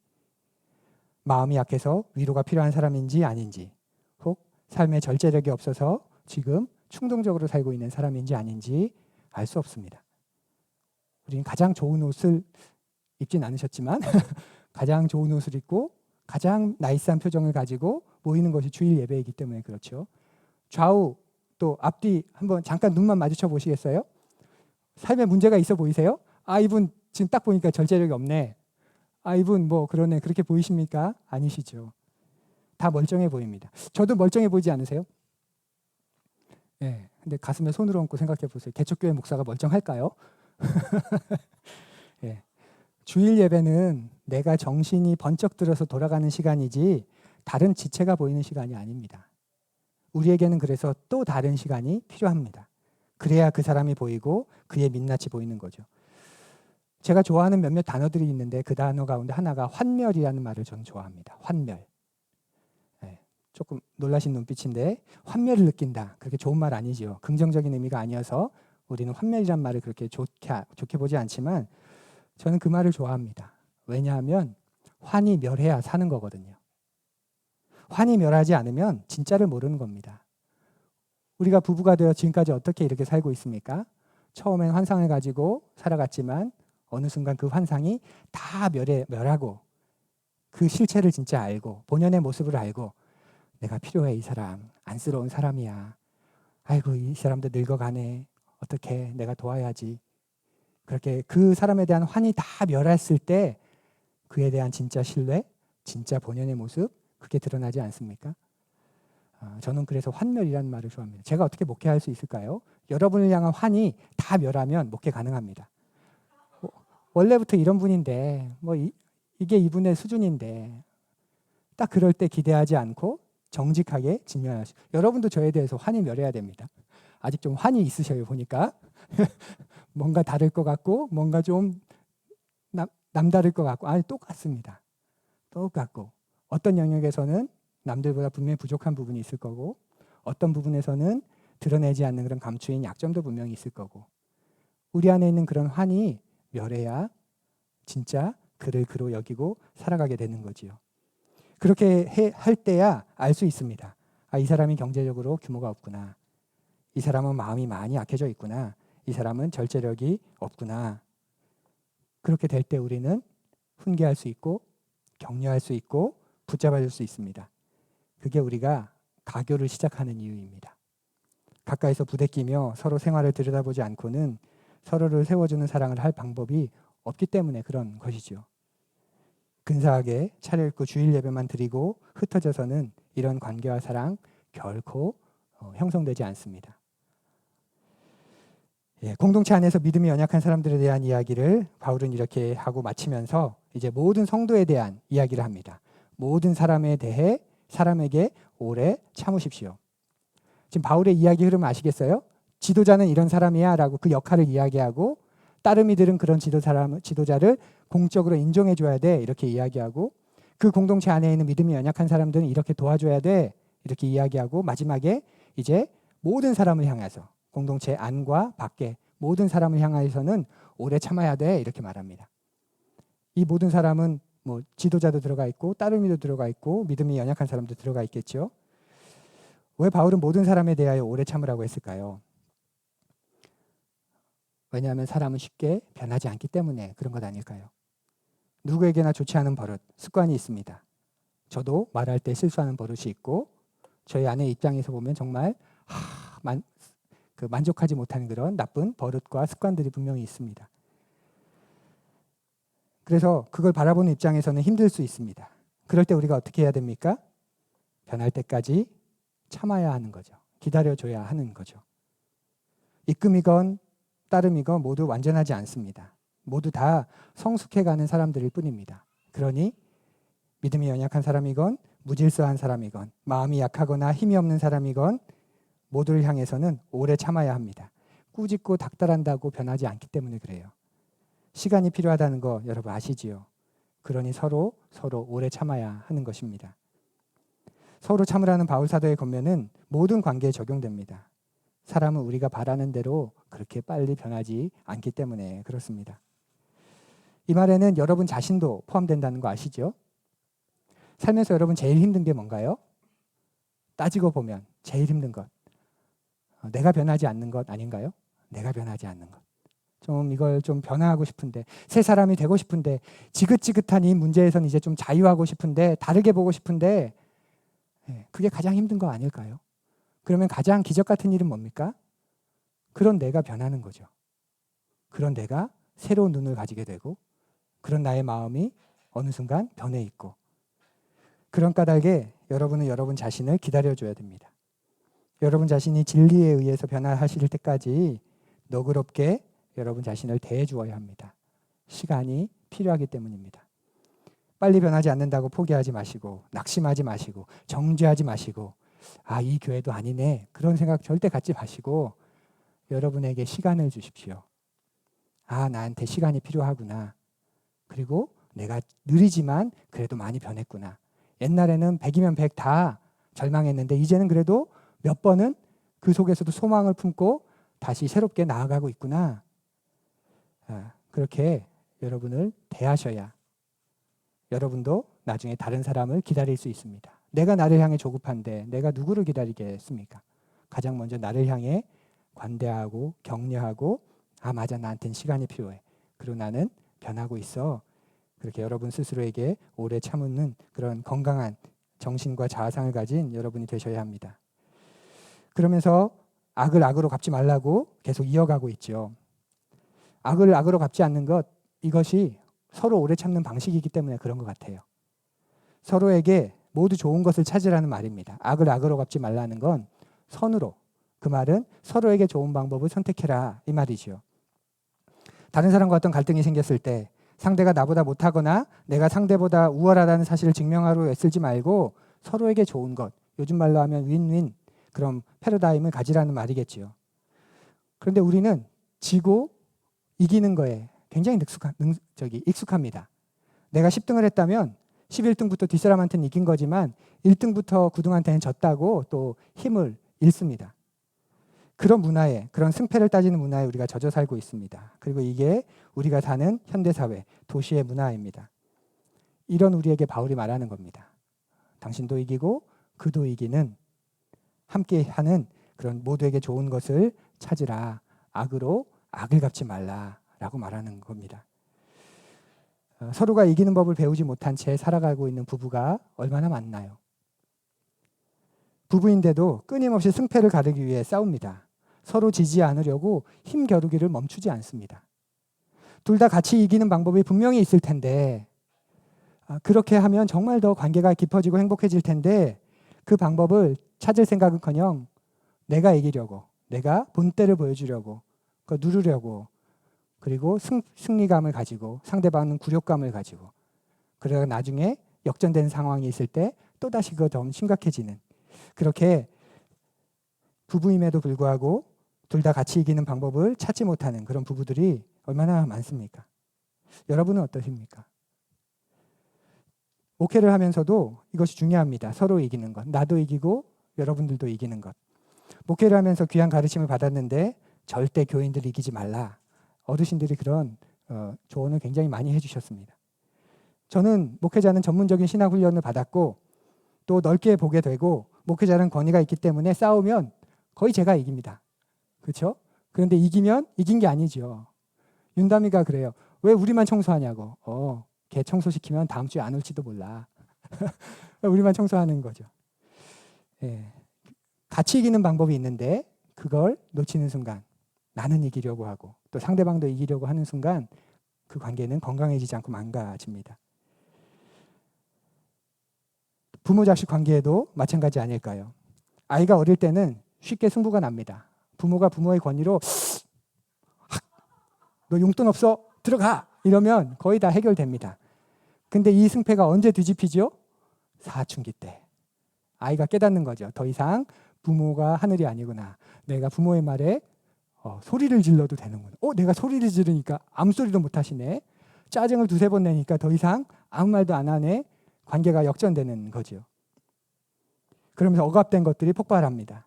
마음이 약해서 위로가 필요한 사람인지 아닌지, 혹 삶의 절제력이 없어서 지금 충동적으로 살고 있는 사람인지 아닌지 알 수 없습니다. 우리는 가장 좋은 옷을 입진 않으셨지만 가장 좋은 옷을 입고 가장 나이스한 표정을 가지고 모이는 것이 주일 예배이기 때문에 그렇죠. 좌우 또 앞뒤 한번 잠깐 눈만 마주쳐 보시겠어요? 삶에 문제가 있어 보이세요? 아, 이분 지금 딱 보니까 절제력이 없네. 아, 이분 뭐 그러네. 그렇게 보이십니까? 아니시죠. 다 멀쩡해 보입니다. 저도 멀쩡해 보이지 않으세요? 네, 근데 가슴에 손을 얹고 생각해 보세요. 개척교회 목사가 멀쩡할까요? 네. 주일 예배는 내가 정신이 번쩍 들어서 돌아가는 시간이지 다른 지체가 보이는 시간이 아닙니다. 우리에게는 그래서 또 다른 시간이 필요합니다. 그래야 그 사람이 보이고 그의 민낯이 보이는 거죠. 제가 좋아하는 몇몇 단어들이 있는데 그 단어 가운데 하나가 환멸이라는 말을 저는 좋아합니다. 환멸. 네, 조금 놀라신 눈빛인데 환멸을 느낀다. 그렇게 좋은 말 아니죠. 긍정적인 의미가 아니어서 우리는 환멸이란 말을 그렇게 좋게 보지 않지만 저는 그 말을 좋아합니다. 왜냐하면 환이 멸해야 사는 거거든요. 환이 멸하지 않으면 진짜를 모르는 겁니다. 우리가 부부가 되어 지금까지 어떻게 이렇게 살고 있습니까? 처음엔 환상을 가지고 살아갔지만 어느 순간 그 환상이 다 멸하고 그 실체를 진짜 알고 본연의 모습을 알고 내가 필요해 이 사람 안쓰러운 사람이야. 아이고 이 사람도 늙어가네. 어떻게 내가 도와야지. 그렇게 그 사람에 대한 환이 다 멸했을 때 그에 대한 진짜 신뢰, 진짜 본연의 모습 그게 드러나지 않습니까? 저는 그래서 환멸이라는 말을 좋아합니다. 제가 어떻게 목회할 수 있을까요? 여러분을 향한 환이 다 멸하면 목회 가능합니다. 원래부터 이런 분인데 이게 이분의 수준인데 딱 그럴 때 기대하지 않고 정직하게 직면하시고 여러분도 저에 대해서 환이 멸해야 됩니다. 아직 좀 환이 있으셔요 보니까 뭔가 다를 것 같고 뭔가 좀 남다를 것 같고 아니 똑같습니다. 똑같고 어떤 영역에서는 남들보다 분명히 부족한 부분이 있을 거고 어떤 부분에서는 드러내지 않는 그런 감추인 약점도 분명히 있을 거고 우리 안에 있는 그런 환이 멸해야 진짜 그를 그로 여기고 살아가게 되는 거지요. 그렇게 할 때야 알 수 있습니다. 아, 이 사람이 경제적으로 규모가 없구나. 이 사람은 마음이 많이 약해져 있구나. 이 사람은 절제력이 없구나. 그렇게 될 때 우리는 훈계할 수 있고 격려할 수 있고 붙잡아줄 수 있습니다. 그게 우리가 가교를 시작하는 이유입니다. 가까이서 부대끼며 서로 생활을 들여다보지 않고는 서로를 세워주는 사랑을 할 방법이 없기 때문에 그런 것이죠. 근사하게 차려입고 주일 예배만 드리고 흩어져서는 이런 관계와 사랑 결코 형성되지 않습니다. 공동체 안에서 믿음이 연약한 사람들에 대한 이야기를 바울은 이렇게 하고 마치면서 이제 모든 성도에 대한 이야기를 합니다. 모든 사람에 대해 사람에게 오래 참으십시오. 지금 바울의 이야기 흐름 아시겠어요? 지도자는 이런 사람이야 라고 그 역할을 이야기하고 따르미들은 그런 지도자를 공적으로 인정해 줘야 돼 이렇게 이야기하고 그 공동체 안에 있는 믿음이 연약한 사람들은 이렇게 도와줘야 돼 이렇게 이야기하고 마지막에 이제 모든 사람을 향해서 공동체 안과 밖에 모든 사람을 향해서는 오래 참아야 돼 이렇게 말합니다. 이 모든 사람은 뭐 지도자도 들어가 있고 따르미도 들어가 있고 믿음이 연약한 사람도 들어가 있겠죠. 왜 바울은 모든 사람에 대하여 오래 참으라고 했을까요? 왜냐하면 사람은 쉽게 변하지 않기 때문에 그런 것 아닐까요? 누구에게나 좋지 않은 버릇, 습관이 있습니다. 저도 말할 때 실수하는 버릇이 있고 저희 아내 입장에서 보면 정말 만족하지 못하는 그런 나쁜 버릇과 습관들이 분명히 있습니다. 그래서 그걸 바라보는 입장에서는 힘들 수 있습니다. 그럴 때 우리가 어떻게 해야 됩니까? 변할 때까지 참아야 하는 거죠. 기다려줘야 하는 거죠. 입금이건 따름이건 모두 완전하지 않습니다. 모두 다 성숙해가는 사람들일 뿐입니다. 그러니 믿음이 연약한 사람이건 무질서한 사람이건 마음이 약하거나 힘이 없는 사람이건 모두를 향해서는 오래 참아야 합니다. 꾸짖고 닥달한다고 변하지 않기 때문에 그래요. 시간이 필요하다는 거 여러분 아시지요? 그러니 서로 오래 참아야 하는 것입니다. 서로 참으라는 바울 사도의 권면은 모든 관계에 적용됩니다. 사람은 우리가 바라는 대로 그렇게 빨리 변하지 않기 때문에 그렇습니다. 이 말에는 여러분 자신도 포함된다는 거 아시죠? 살면서 여러분 제일 힘든 게 뭔가요? 따지고 보면 제일 힘든 것. 내가 변하지 않는 것 아닌가요? 내가 변하지 않는 것. 좀 이걸 좀 변화하고 싶은데 새 사람이 되고 싶은데 지긋지긋한 이 문제에서는 이제 좀 자유하고 싶은데 다르게 보고 싶은데 그게 가장 힘든 거 아닐까요? 그러면 가장 기적 같은 일은 뭡니까? 그런 내가 변하는 거죠. 그런 내가 새로운 눈을 가지게 되고 그런 나의 마음이 어느 순간 변해 있고 그런 까닭에 여러분은 여러분 자신을 기다려줘야 됩니다. 여러분 자신이 진리에 의해서 변화하실 때까지 너그럽게 여러분 자신을 대해주어야 합니다. 시간이 필요하기 때문입니다. 빨리 변하지 않는다고 포기하지 마시고 낙심하지 마시고 정죄하지 마시고 이 교회도 아니네 그런 생각 절대 갖지 마시고 여러분에게 시간을 주십시오. 아, 나한테 시간이 필요하구나. 그리고 내가 느리지만 그래도 많이 변했구나. 옛날에는 100이면 100 다 절망했는데 이제는 그래도 몇 번은 그 속에서도 소망을 품고 다시 새롭게 나아가고 있구나. 그렇게 여러분을 대하셔야 여러분도 나중에 다른 사람을 기다릴 수 있습니다. 내가 나를 향해 조급한데 내가 누구를 기다리겠습니까? 가장 먼저 나를 향해 관대하고 격려하고 아, 맞아, 나한테는 시간이 필요해. 그리고 나는 변하고 있어. 그렇게 여러분 스스로에게 오래 참는 그런 건강한 정신과 자아상을 가진 여러분이 되셔야 합니다. 그러면서 악을 악으로 갚지 말라고 계속 이어가고 있죠. 악을 악으로 갚지 않는 것, 이것이 서로 오래 참는 방식이기 때문에 그런 것 같아요. 서로에게 모두 좋은 것을 찾으라는 말입니다. 악을 악으로 갚지 말라는 건 선으로, 그 말은 서로에게 좋은 방법을 선택해라 이 말이죠. 다른 사람과 어떤 갈등이 생겼을 때 상대가 나보다 못하거나 내가 상대보다 우월하다는 사실을 증명하려 애쓰지 말고 서로에게 좋은 것, 요즘 말로 하면 윈윈, 그런 패러다임을 가지라는 말이겠지요. 그런데 우리는 지고 이기는 거에 굉장히 익숙합니다. 내가 10등을 했다면 11등부터 뒷사람한테는 이긴 거지만 1등부터 9등한테는 졌다고 또 힘을 잃습니다. 그런 문화에, 그런 승패를 따지는 문화에 우리가 젖어 살고 있습니다. 그리고 이게 우리가 사는 현대사회, 도시의 문화입니다. 이런 우리에게 바울이 말하는 겁니다. 당신도 이기고 그도 이기는, 함께하는 그런 모두에게 좋은 것을 찾으라. 악으로 악을 갚지 말라라고 말하는 겁니다. 서로가 이기는 법을 배우지 못한 채 살아가고 있는 부부가 얼마나 많나요? 부부인데도 끊임없이 승패를 가르기 위해 싸웁니다. 서로 지지 않으려고 힘겨루기를 멈추지 않습니다. 둘 다 같이 이기는 방법이 분명히 있을 텐데 그렇게 하면 정말 더 관계가 깊어지고 행복해질 텐데 그 방법을 찾을 생각은커녕 내가 이기려고, 내가 본때를 보여주려고, 누르려고, 그리고 승리감을 가지고 상대방은 굴욕감을 가지고, 그러다가 나중에 역전되는 상황이 있을 때 또다시 그거 더 심각해지는, 그렇게 부부임에도 불구하고 둘 다 같이 이기는 방법을 찾지 못하는 그런 부부들이 얼마나 많습니까? 여러분은 어떠십니까? 목회를 하면서도 이것이 중요합니다. 서로 이기는 것. 나도 이기고 여러분들도 이기는 것. 목회를 하면서 귀한 가르침을 받았는데 절대 교인들 이기지 말라. 어르신들이 그런 조언을 굉장히 많이 해주셨습니다. 저는 목회자는 전문적인 신학 훈련을 받았고 또 넓게 보게 되고 목회자는 권위가 있기 때문에 싸우면 거의 제가 이깁니다. 그렇죠? 그런데 이기면 이긴 게 아니죠. 윤담이가 그래요. 왜 우리만 청소하냐고. 걔 청소시키면 다음 주에 안 올지도 몰라. 우리만 청소하는 거죠. 예. 같이 이기는 방법이 있는데 그걸 놓치는 순간 나는 이기려고 하고 또 상대방도 이기려고 하는 순간 그 관계는 건강해지지 않고 망가집니다. 부모 자식 관계에도 마찬가지 아닐까요? 아이가 어릴 때는 쉽게 승부가 납니다. 부모가 부모의 권위로 너 용돈 없어? 들어가! 이러면 거의 다 해결됩니다. 근데 이 승패가 언제 뒤집히죠? 사춘기 때. 아이가 깨닫는 거죠. 더 이상 부모가 하늘이 아니구나. 내가 부모의 말에 소리를 질러도 되는구나. 내가 소리를 지르니까 아무 소리도 못 하시네. 짜증을 두세 번 내니까 더 이상 아무 말도 안 하네. 관계가 역전되는 거죠. 그러면서 억압된 것들이 폭발합니다.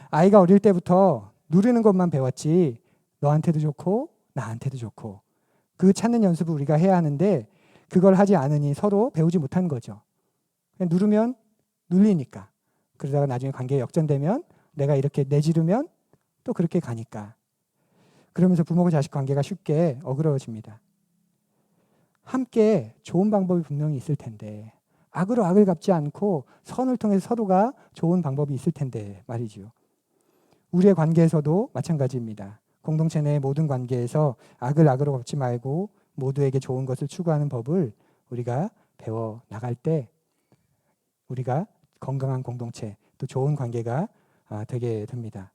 아이가 어릴 때부터 누르는 것만 배웠지 너한테도 좋고 나한테도 좋고 그 찾는 연습을 우리가 해야 하는데 그걸 하지 않으니 서로 배우지 못한 거죠. 그냥 누르면 눌리니까. 그러다가 나중에 관계가 역전되면 내가 이렇게 내지르면 또 그렇게 가니까. 그러면서 부모와 자식 관계가 쉽게 어그러워집니다. 함께 좋은 방법이 분명히 있을 텐데 악으로 악을 갚지 않고 선을 통해서 서로가 좋은 방법이 있을 텐데 말이죠. 우리의 관계에서도 마찬가지입니다. 공동체 내 모든 관계에서 악을 악으로 갚지 말고 모두에게 좋은 것을 추구하는 법을 우리가 배워 나갈 때 우리가 건강한 공동체 또 좋은 관계가 되게 됩니다.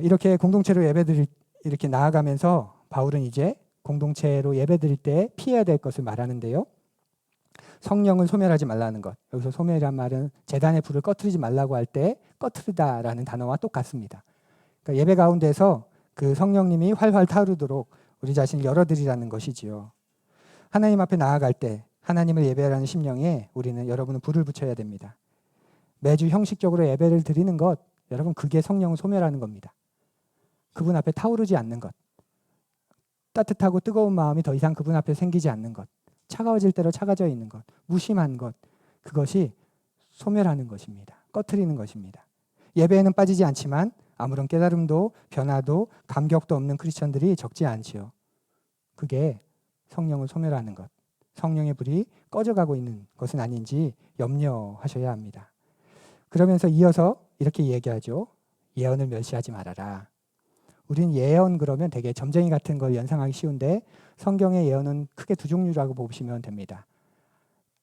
이렇게 공동체로 예배드릴 이렇게 나아가면서 바울은 이제 공동체로 예배드릴 때 피해야 될 것을 말하는데요. 성령을 소멸하지 말라는 것. 여기서 소멸이란 말은 제단의 불을 꺼트리지 말라고 할 때 꺼트리다라는 단어와 똑같습니다. 그러니까 예배 가운데서 그 성령님이 활활 타오르도록 우리 자신을 열어드리라는 것이지요. 하나님 앞에 나아갈 때 하나님을 예배하라는 심령에 우리는 여러분은 불을 붙여야 됩니다. 매주 형식적으로 예배를 드리는 것, 여러분 그게 성령을 소멸하는 겁니다. 그분 앞에 타오르지 않는 것, 따뜻하고 뜨거운 마음이 더 이상 그분 앞에 생기지 않는 것, 차가워질 대로 차가져 있는 것, 무심한 것, 그것이 소멸하는 것입니다. 꺼트리는 것입니다. 예배에는 빠지지 않지만 아무런 깨달음도 변화도 감격도 없는 크리스천들이 적지 않지요. 그게 성령을 소멸하는 것, 성령의 불이 꺼져가고 있는 것은 아닌지 염려하셔야 합니다. 그러면서 이어서 이렇게 얘기하죠. 예언을 멸시하지 말아라. 우린 예언 그러면 되게 점쟁이 같은 걸 연상하기 쉬운데 성경의 예언은 크게 두 종류라고 보시면 됩니다.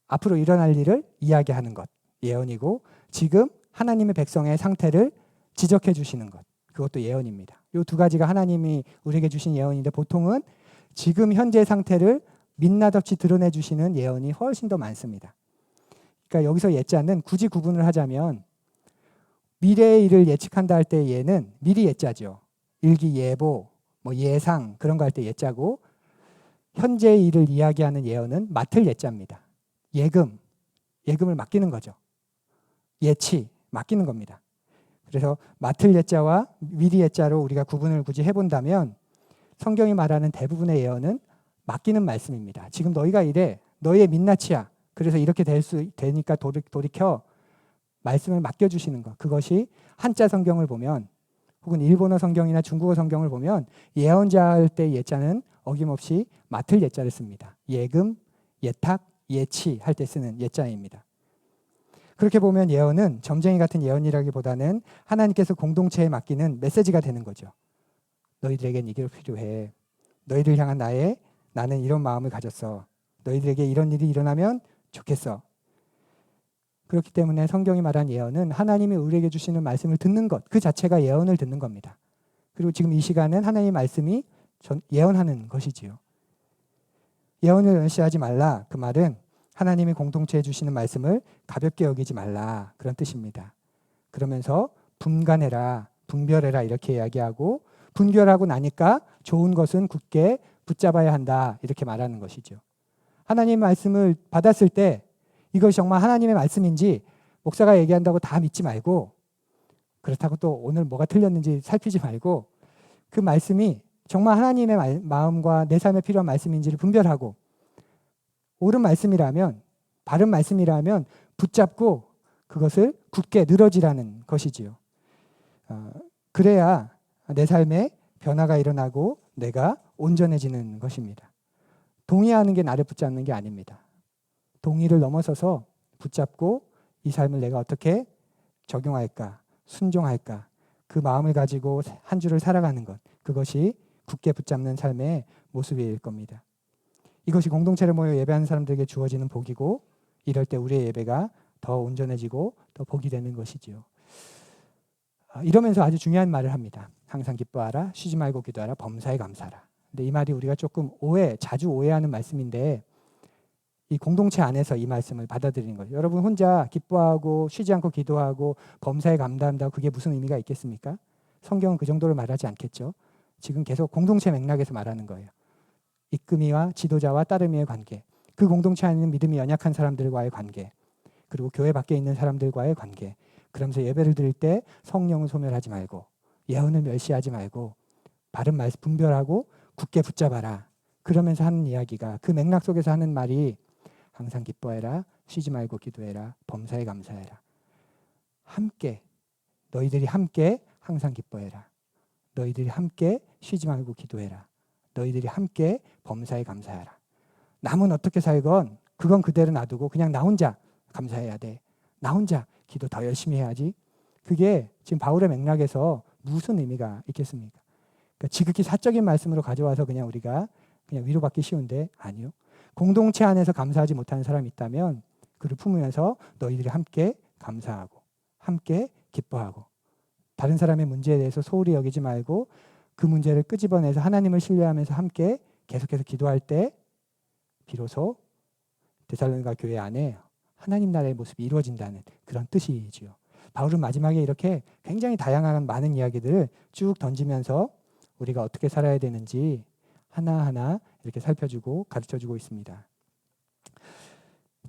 앞으로 일어날 일을 이야기하는 것, 예언이고 지금 하나님의 백성의 상태를 지적해 주시는 것, 그것도 예언입니다. 이 두 가지가 하나님이 우리에게 주신 예언인데 보통은 지금 현재 상태를 민낯없이 드러내 주시는 예언이 훨씬 더 많습니다. 그러니까 여기서 예자는 굳이 구분을 하자면 미래의 일을 예측한다 할 때 예는 미리 예자죠. 일기예보, 뭐 예상 그런 거 할 때 예자고 현재의 일을 이야기하는 예언은 맡을 예자입니다. 예금을 맡기는 거죠. 예치, 맡기는 겁니다. 그래서 맡을 예자와 미리 예자로 우리가 구분을 굳이 해본다면 성경이 말하는 대부분의 예언은 맡기는 말씀입니다. 지금 너희가 이래, 너희의 민낯이야. 그래서 이렇게 되니까 돌이켜 말씀을 맡겨주시는 것. 그것이 한자 성경을 보면 혹은 일본어 성경이나 중국어 성경을 보면 예언자 할 때 예자는 어김없이 맡을 예자를 씁니다. 예금, 예탁, 예치 할 때 쓰는 예자입니다. 그렇게 보면 예언은 점쟁이 같은 예언이라기보다는 하나님께서 공동체에 맡기는 메시지가 되는 거죠. 너희들에겐 이게 필요해. 너희를 향한 나는 이런 마음을 가졌어. 너희들에게 이런 일이 일어나면 좋겠어. 그렇기 때문에 성경이 말한 예언은 하나님이 우리에게 주시는 말씀을 듣는 것, 그 자체가 예언을 듣는 겁니다. 그리고 지금 이 시간은 하나님의 말씀이 예언하는 것이지요. 예언을 멸시하지 말라. 그 말은 하나님이 공동체에 주시는 말씀을 가볍게 여기지 말라. 그런 뜻입니다. 그러면서 분간해라, 분별해라 이렇게 이야기하고 분별하고 나니까 좋은 것은 굳게 붙잡아야 한다. 이렇게 말하는 것이죠. 하나님의 말씀을 받았을 때 이것이 정말 하나님의 말씀인지 목사가 얘기한다고 다 믿지 말고 그렇다고 또 오늘 뭐가 틀렸는지 살피지 말고 그 말씀이 정말 하나님의 마음과 내 삶에 필요한 말씀인지를 분별하고 옳은 말씀이라면 바른 말씀이라면 붙잡고 그것을 굳게 늘어지라는 것이지요. 그래야 내 삶에 변화가 일어나고 내가 온전해지는 것입니다. 동의하는 게 나를 붙잡는 게 아닙니다. 동의를 넘어서서 붙잡고 이 삶을 내가 어떻게 적용할까, 순종할까, 그 마음을 가지고 한 주를 살아가는 것, 그것이 굳게 붙잡는 삶의 모습일 겁니다. 이것이 공동체를 모여 예배하는 사람들에게 주어지는 복이고 이럴 때 우리의 예배가 더 온전해지고 더 복이 되는 것이지요. 이러면서 아주 중요한 말을 합니다. 항상 기뻐하라, 쉬지 말고 기도하라, 범사에 감사하라. 근데 이 말이 우리가 조금 자주 오해하는 말씀인데 이 공동체 안에서 이 말씀을 받아들이는 거죠. 여러분 혼자 기뻐하고 쉬지 않고 기도하고 범사에 감사한다고 그게 무슨 의미가 있겠습니까? 성경은 그 정도로 말하지 않겠죠. 지금 계속 공동체 맥락에서 말하는 거예요. 이끄미와 지도자와 따르미의 관계, 그 공동체 안에 있는 믿음이 연약한 사람들과의 관계, 그리고 교회 밖에 있는 사람들과의 관계. 그러면서 예배를 드릴 때 성령을 소멸하지 말고 예언을 멸시하지 말고 바른 말씀 분별하고 굳게 붙잡아라. 그러면서 하는 이야기가 그 맥락 속에서 하는 말이 항상 기뻐해라, 쉬지 말고 기도해라, 범사에 감사해라. 함께 너희들이 함께 항상 기뻐해라. 너희들이 함께 쉬지 말고 기도해라. 너희들이 함께 범사에 감사하라. 남은 어떻게 살건 그건 그대로 놔두고 그냥 나 혼자 감사해야 돼. 나 혼자 기도 더 열심히 해야지. 그게 지금 바울의 맥락에서 무슨 의미가 있겠습니까? 그러니까 지극히 사적인 말씀으로 가져와서 그냥 우리가 그냥 위로받기 쉬운데 아니요. 공동체 안에서 감사하지 못하는 사람이 있다면 그를 품으면서 너희들이 함께 감사하고 함께 기뻐하고 다른 사람의 문제에 대해서 소홀히 여기지 말고 그 문제를 끄집어내서 하나님을 신뢰하면서 함께 계속해서 기도할 때 비로소 데살로니가 교회 안에 하나님 나라의 모습이 이루어진다는 그런 뜻이지요. 바울은 마지막에 이렇게 굉장히 다양한 많은 이야기들을 쭉 던지면서 우리가 어떻게 살아야 되는지 하나하나 이렇게 살펴주고 가르쳐주고 있습니다.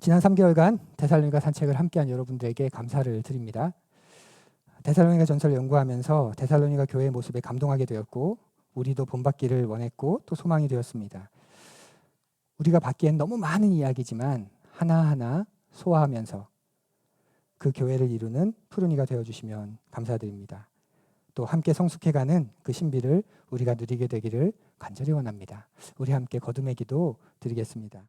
지난 3개월간 데살로니가 산책을 함께한 여러분들에게 감사를 드립니다. 데살로니가 전서를 연구하면서 데살로니가 교회의 모습에 감동하게 되었고 우리도 본받기를 원했고 또 소망이 되었습니다. 우리가 받기엔 너무 많은 이야기지만 하나하나 소화하면서 그 교회를 이루는 푸르니가 되어주시면 감사드립니다. 또 함께 성숙해가는 그 신비를 우리가 누리게 되기를 간절히 원합니다. 우리 함께 거듭의 기도 드리겠습니다.